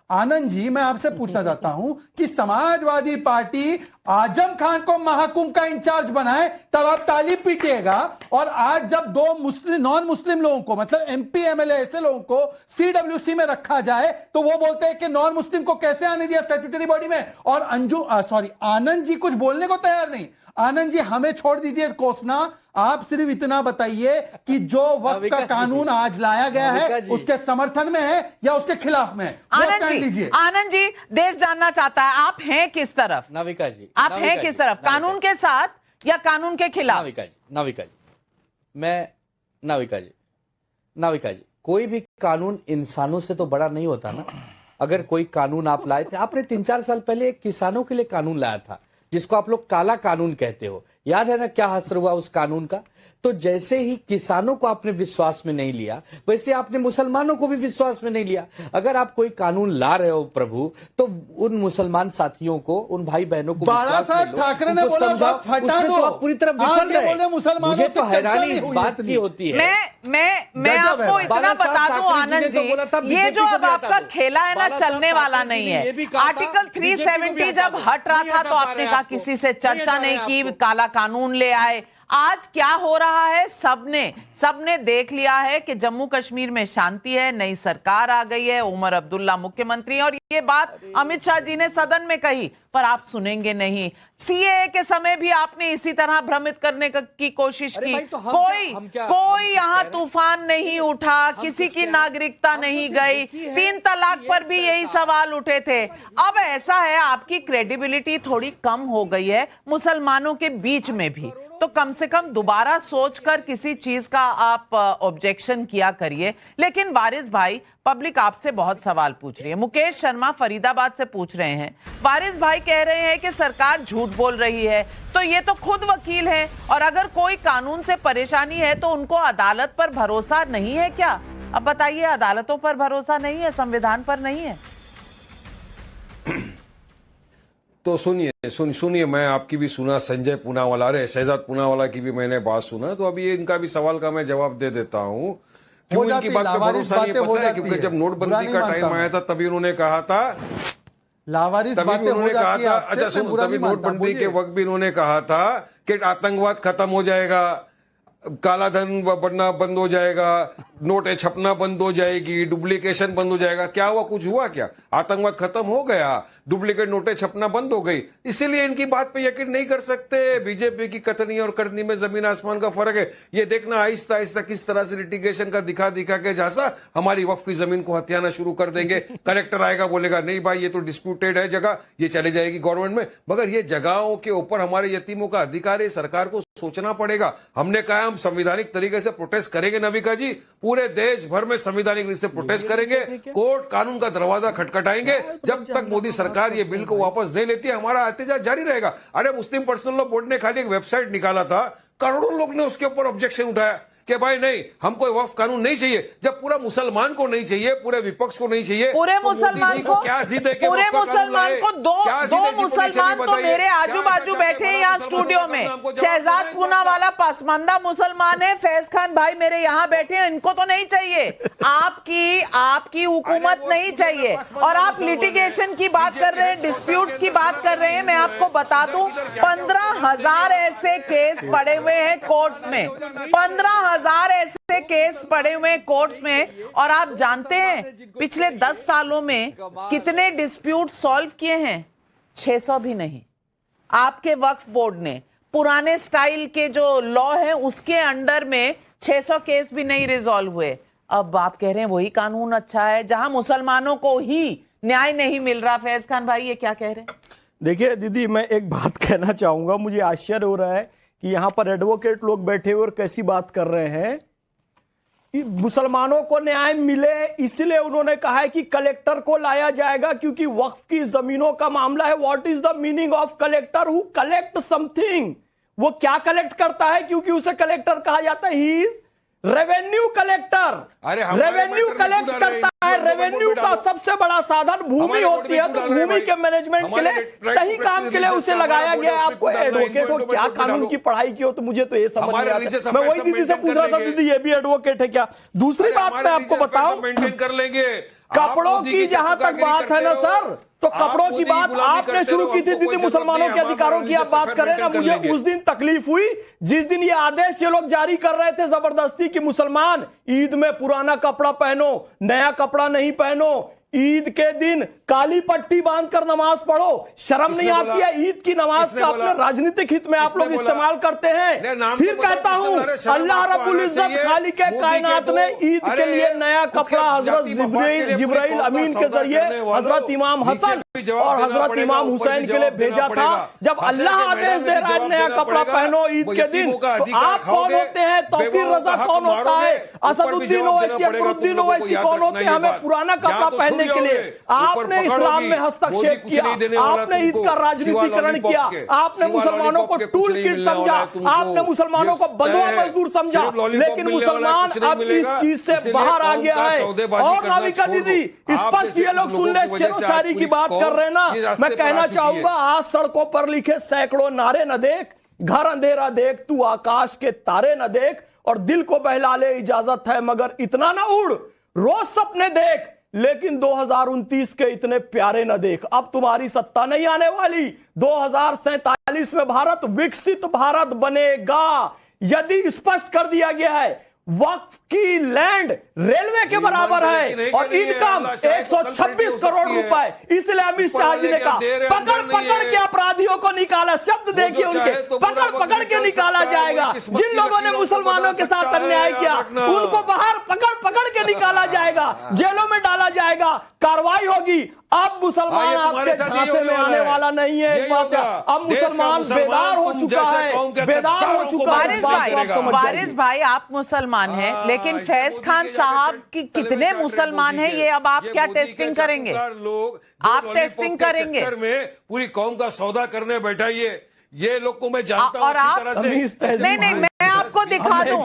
M: आनंद जी, मैं आपसे पूछना चाहता हूं कि समाजवादी पार्टी आजम खान को महाकुंभ का इंचार्ज बनाए, तब आप ताली पीटिएगा। और आज जब 2 नॉन मुस्लिम लोगों को, मतलब एमपी एमएलए ऐसे लोगों को सीडब्ल्यूसी में रखा जाए, तो वो बोलते हैं कि नॉन मुस्लिम को कैसे आने दिया स्टैट्यूटरी बॉडी में। और आनंद जी कुछ बोलने को तैयार नहीं। आनंद जी, हमें छोड़ दीजिए कोसना, आप सिर्फ इतना बताइए कि जो वक्त का कानून आज लाया गया है उसके समर्थन में है या उसके खिलाफ में है?
A: आनंद जी, देश जानना चाहता है आप हैं किस तरफ?
N: नाविका जी,
A: आप हैं किस तरफ, कानून के साथ या कानून के खिलाफ?
N: नाविका जी, कोई भी कानून इंसानों से तो बड़ा नहीं होता ना। अगर कोई कानून आप लाए थे, आपने 3-4 साल पहले किसानों के लिए कानून लाया था, जिसको आप लोग काला कानून कहते हो। याद है ना क्या असर हुआ उस कानून का? तो जैसे ही किसानों को आपने विश्वास में नहीं लिया, वैसे आपने मुसलमानों को भी विश्वास में नहीं लिया। अगर आप कोई कानून ला रहे हो प्रभु, तो उन मुसलमान साथियों को, उन भाई बहनों को
M: बाला साहब ठाकरे ने बोला हटा दो,
N: आप पूरी तरह विफल रहे। मुझे तो हैरानी इस बात की होती है।
A: मैं आपको इतना बता दूं आनंद जी, ये जो अब आपका खेला है ना, चलने वाला नहीं है। आर्टिकल 370 जब हट रहा था तो आपने कहा किसी से चर्चा नहीं की, काला कानून ले आए। आज क्या हो रहा है, सबने देख लिया है कि जम्मू कश्मीर में शांति है, नई सरकार आ गई है, उमर अब्दुल्ला मुख्यमंत्री। और ये बात अमित शाह जी ने सदन में कही, पर आप सुनेंगे नहीं। सीएए के समय भी आपने इसी तरह भ्रमित करने की कोशिश की। कोई यहाँ तूफान नहीं उठा, किसी की नागरिकता नहीं गई। 3 तलाक पर भी यही सवाल उठे थे। अब ऐसा है, आपकी क्रेडिबिलिटी थोड़ी कम हो गई है मुसलमानों के बीच में भी, तो कम से कम दोबारा सोचकर किसी चीज का आप ऑब्जेक्शन किया करिए। लेकिन वारिस भाई, पब्लिक आपसे बहुत सवाल पूछ रही है। मुकेश शर्मा फरीदाबाद से पूछ रहे हैं, वारिस भाई कह रहे हैं कि सरकार झूठ बोल रही है, तो ये तो खुद वकील हैं, और अगर कोई कानून से परेशानी है तो उनको अदालत पर भरोसा नहीं है क्या? अब बताइए, अदालतों पर भरोसा नहीं है, संविधान पर नहीं है?
L: तो सुनिए, मैं आपकी भी सुना, संजय पूनावाला, शहजाद पूनावाला की भी मैंने बात सुना। तो अभी इनका भी सवाल का मैं जवाब दे देता हूं। क्यों इनकी बात पे भरोसा नहीं, पता है? क्योंकि जब नोटबंदी का टाइम आया था तभी उन्होंने कहा था, अच्छा सुनो, तभी नोटबंदी के वक्त भी उन्होंने कहा था कि आतंकवाद खत्म हो जाएगा, काला धन बढ़ना बंद हो जाएगा, नोटें छपना बंद हो जाएगी, डुप्लीकेशन बंद हो जाएगा। क्या हुआ? कुछ हुआ क्या? आतंकवाद खत्म हो गया, डुप्लीकेट नोटें छपना बंद हो गई। इसीलिए इनकी बात पे यकीन नहीं कर सकते। बीजेपी की कथनी और करनी में जमीन आसमान का फर्क है। ये देखना आहिस्ता आहिस्ता किस तरह से लिटिगेशन का दिखा के जैसा हमारी वक्फ की जमीन को हथियाना शुरू कर देंगे। कलेक्टर आएगा, बोलेगा नहीं भाई ये तो डिस्प्यूटेड है जगह, ये चली जाएगी गवर्नमेंट में। मगर ये जगहों के ऊपर हमारे यतीमों का अधिकार है, सरकार को सोचना पड़ेगा। हमने कहा हम संवैधानिक तरीके से प्रोटेस्ट करेंगे नविका जी, पूरे देश भर में संवैधानिक रूप से प्रोटेस्ट करेंगे, कोर्ट कानून का दरवाजा खटखटाएंगे। जब तक मोदी सरकार ये बिल को वापस नहीं लेती है, हमारा एहतजाज जारी रहेगा। अरे मुस्लिम पर्सनल लॉ बोर्ड ने खाली एक वेबसाइट निकाला था, करोड़ों लोग ने उसके ऊपर ऑब्जेक्शन उठाया कि भाई नहीं, हमको वक्फ कानून नहीं चाहिए। जब पूरा मुसलमान को नहीं चाहिए, पूरे विपक्ष को नहीं चाहिए,
A: पूरे मुसलमान को क्या जिद है कि पूरे मुसलमान को दो मुसलमान तो मेरे आजू बाजू बैठे हैं यहाँ स्टूडियो में। शहजाद पूनावाला पसमानदा मुसलमान है, फैज खान भाई मेरे यहाँ बैठे हैं, इनको तो नहीं चाहिए। आपकी हुकूमत नहीं चाहिए। और आप लिटिगेशन की बात कर रहे हैं, डिस्प्यूट्स की बात कर रहे हैं। मैं आपको बता दूं, 15,000 ऐसे केस पड़े हुए हैं कोर्ट्स में, 15,000 ऐसे केस पड़े हुए हैं कोर्ट्स में। और आप जानते हैं पिछले 10 सालों में कितने डिस्प्यूट सॉल्व किए हैं? 600 भी नहीं। आपके वक्फ बोर्ड ने पुराने स्टाइल के जो लॉ है उसके अंडर में 600 केस भी नहीं रिजॉल्व हुए। अब आप कह रहे हैं वही कानून अच्छा है जहां मुसलमानों को ही न्याय नहीं मिल रहा। फैज खान भाई ये क्या कह रहे हैं?
O: देखिए दीदी, मैं एक बात कहना चाहूंगा। मुझे आश्चर्य हो रहा है कि यहाँ पर एडवोकेट लोग बैठे हुए और कैसी बात कर रहे हैं। मुसलमानों को न्याय मिले, इसलिए उन्होंने कहा है कि कलेक्टर को लाया जाएगा क्योंकि वक्फ की जमीनों का मामला है। What is the meaning of collector who collect something? वो क्या कलेक्ट करता है? क्योंकि उसे कलेक्टर कहा जाता है। He is revenue collector. Revenue collect करता है। रेवेन्यू का सबसे बड़ा साधन भूमि होती है, तो भूमि के मैनेजमेंट के लिए, सही काम के लिए उसे लगाया गया है। आपको एडवोकेट हो, क्या कानून की पढ़ाई की हो, तो मुझे तो ये समझ नहीं आता। मैं वही दीदी से पूछ रहा था, दीदी ये भी एडवोकेट है क्या? दूसरी बात मैं आपको बताऊं,
L: मेंटेन कर लेंगे
O: कपड़ों की जहां तक बात है ना सर, तो कपड़ों की बात आपने शुरू की थी दीदी, मुसलमानों के अधिकारों की आप बात करें ना, मुझे उस दिन तकलीफ हुई जिस दिन ये आदेश ये लोग जारी कर रहे थे जबरदस्ती कि मुसलमान ईद में पुराना कपड़ा पहनो, नया कपड़ा नहीं पहनो, ईद के दिन काली पट्टी बांधकर नमाज पढ़ो। शर्म नहीं आती है? ईद की नमाज का अपने राजनीतिक हित में आप लोग इस्तेमाल करते हैं। फिर कहता हूं, अल्लाह रब्बुल इज्जत खालिक कायनात ने ईद के लिए नया कपड़ा हजरत जिब्राइल अमीन के जरिए हजरत इमाम हसन और हजरत इमाम हुसैन के लिए भेजा था। जब अल्लाह आदेश दे रहा है नया कपड़ा पहनो ईद के दिन, तो आप कौन होते हैं? तौकीर रजा कौन होता है? असदुद्दीन ओवैसी, अकबरुद्दीन ओवैसी कौन होते हैं हमें पुराना कपड़ा पहनने के लिए? आपने इस्लाम में हस्तक्षेप किया, आपने ईद का राजनीतिकरण किया, आपने मुसलमानों को टूल किट समझा, आपने मुसलमानों को बंधुआ मजदूर समझा, लेकिन मुसलमान अब इस चीज से बाहर आ गया है। और नाविका दीदी, स्पष्ट ये लोग सुन ले, शेरो शायरी की बात कर रहे हैं ना, मैं कहना चाहूंगा, आज सड़कों पर लिखे सैकड़ों नारे न देख, घर अंधेरा देख, तू आकाश के तारे न देख, और दिल को बहला ले इजाजत है मगर इतना ना उड़, रोज सपने देख लेकिन 2029 के इतने प्यारे न देख। अब तुम्हारी सत्ता नहीं आने वाली। 2047 में भारत विकसित भारत बनेगा। यदि स्पष्ट कर दिया गया है वक्फ की लैंड रेलवे के बराबर है और इनकम 126 करोड़ रुपए, इसलिए अमित शाह जी ने कहा पकड़ पकड़ के अपराधियों को निकाला। शब्द देखिए उनके, पकड़ पकड़ के निकाला जाएगा। जिन लोगों ने मुसलमानों के साथ अन्याय किया उनको बाहर पकड़ पकड़ के निकाला जाएगा, जेलों में डाला जाएगा, कार्रवाई होगी। अब मुसलमान आपके झांसे में आने वाला नहीं है। एक बात है, अब मुसलमान बेदार हो चुका है, बेदार हो चुका है।
A: वारिस भाई, आप मुसलमान हैं, लेकिन फैज खान साहब की कितने मुसलमान हैं ये अब आप क्या टेस्टिंग करेंगे? आप टेस्टिंग करेंगे
L: में पूरी कौम का सौदा करने बैठाइए। ये लोग को मैं जानता हूं
A: और आप नहीं, मैं आपको दिखा दूं,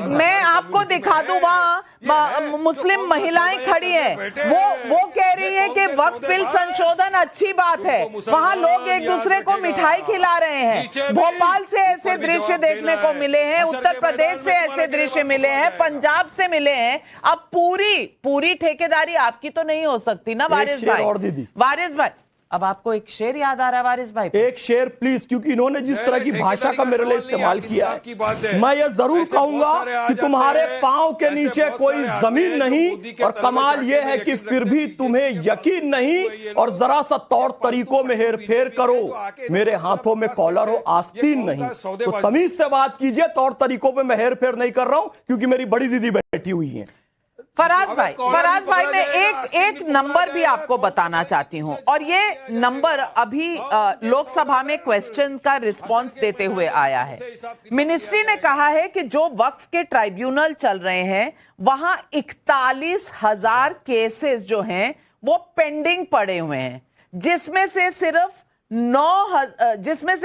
A: मैं आपको दिखा दूं, वहां मुस्लिम महिलाएं खड़ी हैं, वो कह रही है कि वक्फ बिल संशोधन अच्छी बात है। वहां लोग एक दूसरे को मिठाई खिला रहे हैं। भोपाल से ऐसे दृश्य देखने को मिले हैं, उत्तर प्रदेश से ऐसे दृश्य मिले हैं, पंजाब से मिले हैं। अब पूरी ठेकेदारी आपकी तो नहीं हो सकती ना वारिस भाई। वारिस भाई, अब आपको एक शेर याद आ रहा है वारिस भाई?
O: एक शेर प्लीज, क्योंकि इन्होंने जिस तरह की भाषा का मेरे लिए इस्तेमाल किया है, मैं ये जरूर कहूंगा कि तुम्हारे पांव के नीचे कोई जमीन नहीं, और कमाल ये है कि फिर भी तुम्हें यकीन नहीं, और जरा सा तौर तरीकों में हेर फेर करो। मेरे हाथों में कॉलर हो, आस्तीन नहीं, तो तमीज से बात कीजिए। तौर तरीकों में मैं हेर फेर नहीं कर रहा हूं, क्योंकि मेरी बड़ी दीदी बैठी हुई है।
A: फराज भाई, मैं एक नंबर भी आपको बताना चाहती हूं, और ये नंबर अभी लोकसभा में क्वेश्चन का रिस्पांस देते हुए आया है। मिनिस्ट्री ने कहा है कि जो वक्फ के ट्राइब्यूनल चल रहे हैं वहां 41,000 केसेस जो हैं वो पेंडिंग पड़े हुए हैं, जिसमें से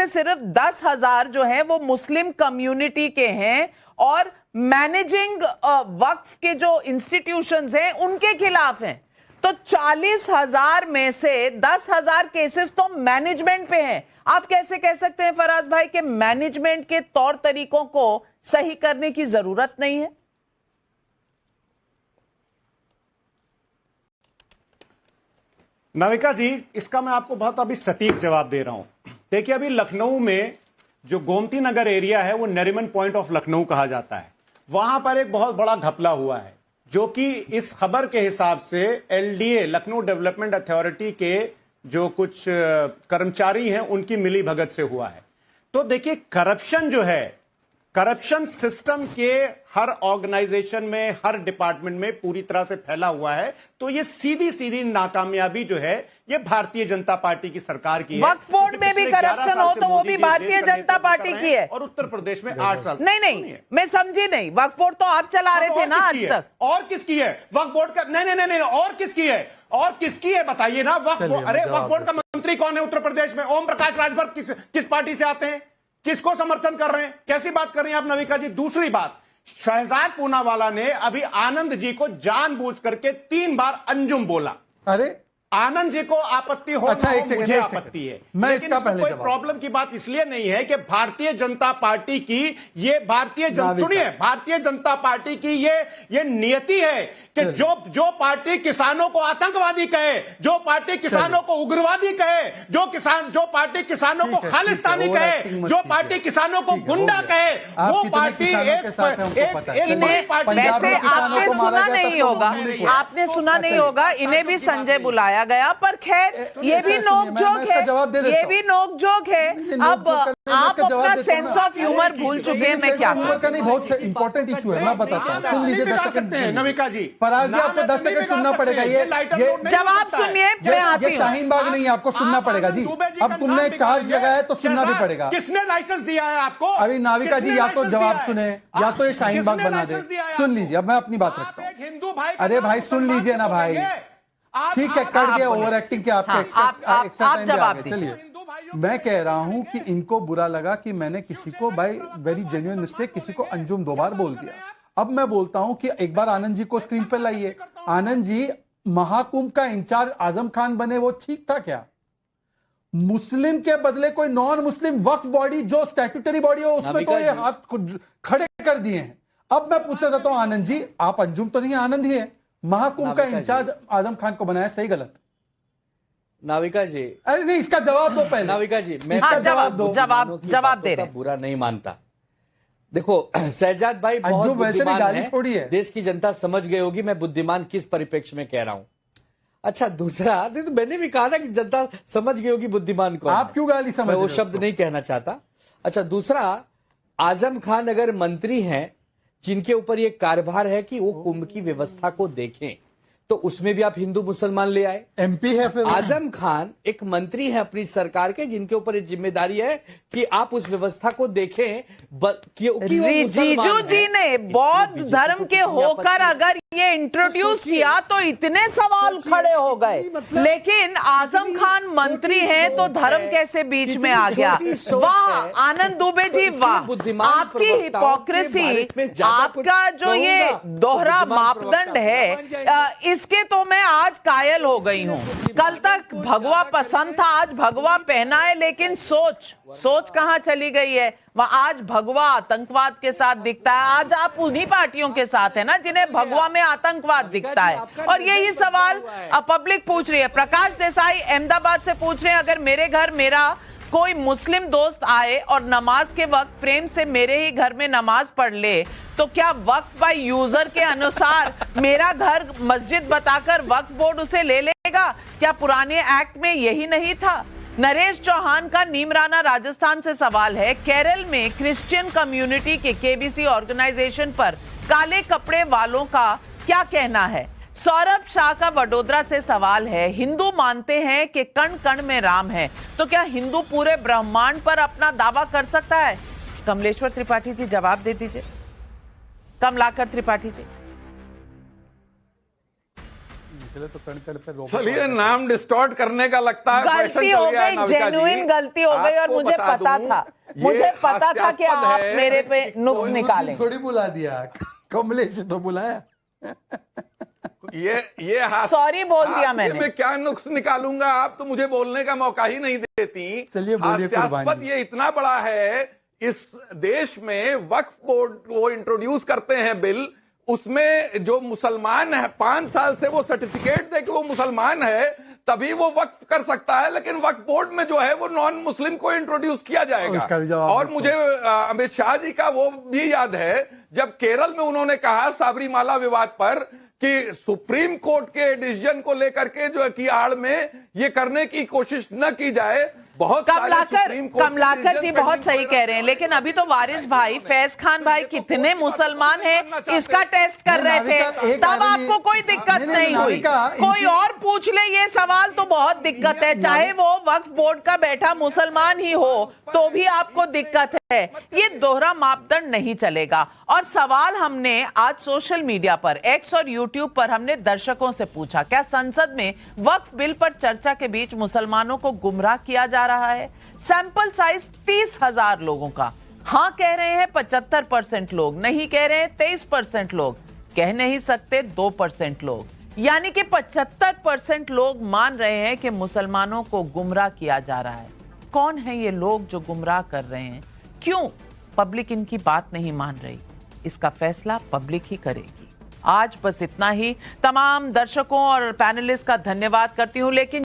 A: सिर्फ 10,000 जो हैं वो मुस्लिम कम्युनिटी के हैं, और मैनेजिंग वक्फ के जो इंस्टीट्यूशंस हैं उनके खिलाफ हैं। तो 40,000 में से 10,000 केसेस तो मैनेजमेंट पे हैं। आप कैसे कह सकते हैं फराज भाई कि मैनेजमेंट के तौर तरीकों को सही करने की जरूरत नहीं है?
P: नाविका जी, इसका मैं आपको बहुत अभी सटीक जवाब दे रहा हूं। देखिए, अभी लखनऊ में जो गोमती नगर एरिया है वो नरीमन पॉइंट ऑफ लखनऊ कहा जाता है, वहां पर एक बहुत बड़ा घपला हुआ है, जो कि इस खबर के हिसाब से एलडीए, लखनऊ डेवलपमेंट अथॉरिटी के जो कुछ कर्मचारी हैं उनकी मिली भगत से हुआ है। तो देखिए, करप्शन जो है करप्शन सिस्टम के हर ऑर्गेनाइजेशन में, हर डिपार्टमेंट में पूरी तरह से फैला हुआ है। तो ये सीधी सीधी नाकामयाबी जो है ये भारतीय जनता पार्टी की सरकार की है।
A: वक्फ बोर्ड में भी करप्शन हो तो वो भी भारतीय जनता पार्टी की है।
P: और उत्तर प्रदेश में 8 साल
A: नहीं, मैं समझी नहीं। वक्फ बोर्ड तो आप चला रहे थे ना आज तक।
P: और किसकी है वक्फ बोर्ड का? नहीं, और किसकी है? और किसकी है बताइए ना। वक्फ बोर्ड का मंत्री कौन है उत्तर प्रदेश में? ओम प्रकाश राजभर किस पार्टी से आते हैं? किसको समर्थन कर रहे हैं? कैसी बात कर रही हैं आप नविका जी? दूसरी बात, शहजाद पूनावाला ने अभी आनंद जी को जानबूझ करके 3 बार अंजुम बोला।
M: अरे
P: आनंद जी को आपत्ति हो,
M: अच्छा, एक सेकंड,
P: मुझे आपत्ति है।
M: मैं
P: लेकिन
M: इसका पहले
P: कोई
M: जवाब।
P: प्रॉब्लम की बात इसलिए नहीं है कि भारतीय जनता पार्टी की ये सुनिए, भारतीय जनता पार्टी की ये नियति है कि जो पार्टी किसानों को आतंकवादी कहे, जो पार्टी किसानों को उग्रवादी कहे, जो पार्टी किसानों को खालिस्तानी कहे, जो पार्टी किसानों को गुंडा कहे, वो पार्टी
A: वैसे आपने सुना नहीं होगा, आपने सुना नहीं होगा, इन्हें भी संजय बुलाया गया। पर खैर ये भी नोकझोंक है, ये भी नोकझोंक है। अब आप अपना सेंस ऑफ ह्यूमर भूल चुके हैं। मैं क्या
M: ह्यूमर का नहीं, बहुत इंपॉर्टेंट इशू है, मैं बताता हूँ। सुन लीजिए 10 सेकंड
P: नविका जी।
M: फराज जी, आपको 10 सेकंड सुनना पड़ेगा। ये
A: जवाब सुनिए, मैं आती हूँ।
M: शाहीन बाग नहीं है, आपको सुनना पड़ेगा जी। अब तुमने चार्ज लगाया है तो सुनना भी पड़ेगा।
P: किसने लाइसेंस दिया है आपको?
M: अरे नाविका जी, या तो जवाब सुने या तो ये शाहीन बाग बना दे। सुन लीजिए, अब मैं अपनी बात रखता हूँ।
P: हिंदू भाई,
M: अरे भाई सुन लीजिए ना भाई, ठीक है, कर दिया ओवर एक्टिंग के आपके एक्स्ट्रा टाइम भी आ गए। चलिए, मैं कह रहा हूं कि इनको बुरा लगा कि मैंने किसी को बाय वेरी जेन्युइन मिस्टेक किसी को अंजुम 2 बार बोल दिया। अब मैं बोलता हूं कि एक बार आनंद जी को स्क्रीन पर लाइए। आनंद जी महाकुंभ का इंचार्ज आजम खान बने, वो ठीक था क्या? मुस्लिम के बदले कोई नॉन मुस्लिम वक्फ बॉडी जो स्टैट्यूटरी बॉडी हो उसमें तो ये हाथ खड़े कर दिए हैं। अब मैं पूछना चाहता हूं आनंद जी, आप अंजुम तो नहीं, आनंद ही है, महाकुंभ का इंचार्ज आजम खान को बनाया, सही गलत?
N: नाविका जी,
M: अरे नहीं, इसका जवाब दो पहले।
N: नाविका जी, मैं
A: इसका जवाब दे रहे हैं।
N: बुरा नहीं मानता। देखो शहजाद भाई बहुत बुद्धिमान है, देश की जनता समझ गई होगी मैं बुद्धिमान किस परिप्रेक्ष्य में कह रहा हूं। अच्छा, दूसरा, तो मैंने भी कहा था कि जनता समझ गई होगी बुद्धिमान कौन।
M: आप क्यों गाली समझ?
N: मैं वो शब्द नहीं कहना चाहता। अच्छा, दूसरा, आजम खान अगर मंत्री हैं जिनके ऊपर ये कार्यभार है कि वो कुंभ की व्यवस्था को देखें, तो उसमें भी आप हिंदू मुसलमान ले आए।
M: एमपी है फिर।
N: आजम खान एक मंत्री है अपनी सरकार के, जिनके ऊपर ये जिम्मेदारी है कि आप उस व्यवस्था को देखें।
A: जीजू जी ने बौद्ध धर्म के होकर अगर ये इंट्रोड्यूस किया तो इतने सवाल खड़े हो गए, लेकिन आजम खान मंत्री हैं तो धर्म कैसे बीच में आ गया? वाह आनंद दुबे जी, वाह, आपकी हिपोक्रेसी, आपका जो ये दोहरा मापदंड है, इसके तो मैं आज कायल हो गई हूं। कल तक भगवा पसंद था, आज भगवा पहना है, लेकिन सोच कहां चली गई है? वह आज भगवा आतंकवाद के साथ दिखता है। आज आप उन्हीं पार्टियों के साथ है ना जिन्हें भगवा में आतंकवाद दिखता है। और यही सवाल पब्लिक पूछ रही है। प्रकाश देसाई अहमदाबाद से पूछ रहे हैं, अगर मेरे घर मेरा कोई मुस्लिम दोस्त आए और नमाज के वक्त प्रेम से मेरे ही घर में नमाज पढ़ ले, तो क्या वक्फ बाय यूजर के अनुसार मेरा घर मस्जिद बताकर वक्फ बोर्ड उसे ले लेगा? क्या पुराने एक्ट में यही नहीं था? नरेश चौहान का नीमराना राजस्थान से सवाल है, केरल में क्रिश्चियन कम्युनिटी के केबीसी ऑर्गेनाइजेशन पर काले कपड़े वालों का क्या कहना है? सौरभ शाह का वडोदरा से सवाल है, हिंदू मानते हैं कि कण कण में राम है, तो क्या हिंदू पूरे ब्रह्मांड पर अपना दावा कर सकता है? कमलेश्वर त्रिपाठी जी जवाब दे दीजिए। कमलाकर त्रिपाठी जी।
M: तो कण कण पे रोक,
C: चलिए, नाम डिस्टॉर्ट करने का लगता है
A: गलती हो गई, जेन्युइन गलती हो गई, और मुझे पता था कि आप मेरे पे नुक्स निकालेंगे।
M: थोड़ी बुला दिया, कमलेश तो बुलाया।
C: ये
A: सॉरी बोल दिया मैंने।
C: मैं क्या नुक्स निकालूंगा? आप तो मुझे बोलने का मौका ही नहीं देती।
M: चलिए बोलिए।
C: हास्यास्पद ये इतना बड़ा है, इस देश में वक्फ बोर्ड को इंट्रोड्यूस करते हैं बिल, उसमें जो मुसलमान है 5 साल से वो सर्टिफिकेट दे कि वो मुसलमान है, तभी वो वक्फ कर सकता है। लेकिन वक्फ बोर्ड में जो है वो नॉन मुस्लिम को इंट्रोड्यूस किया जाएगा। और मुझे अमित शाह जी का वो भी याद है, जब केरल में उन्होंने कहा साबरीमाला विवाद पर कि सुप्रीम कोर्ट के डिसीजन को लेकर के जो की आड़ में ये करने की कोशिश न की जाए।
J: बहुत
A: कमलाकर जी बहुत सही कह रहे हैं, लेकिन अभी तो वारिस भाई, फैज खान भाई कितने मुसलमान हैं इसका टेस्ट कर रहे थे, तब आपको कोई दिक्कत नहीं हुई। कोई और पूछ ले ये सवाल तो बहुत दिक्कत है, चाहे वो वक्फ बोर्ड का बैठा मुसलमान ही हो तो भी आपको दिक्कत है। ये दोहरा मापदंड नहीं चलेगा। और सवाल हमने आज सोशल मीडिया पर, एक्स और यूट्यूब पर हमने दर्शकों से पूछा, क्या संसद में वक्फ बिल पर चर्चा के बीच मुसलमानों को गुमराह किया जा रहा है? सैंपल साइज 30,000 लोगों का। हाँ कह रहे हैं 75% लोग, नहीं कह रहे हैं 23% लोग, कह नहीं सकते 2% लोग, यानी कि 75% लोग मान रहे हैं कि मुसलमानों को गुमराह किया जा रहा है। कौन है ये लोग जो गुमराह कर रहे हैं? क्यों पब्लिक इनकी बात नहीं मान रही? इसका फैसला पब्लिक ही करेगी। आज बस इतना ही। तमाम दर्शकों और पैनलिस्ट का धन्यवाद करती हूं, लेकिन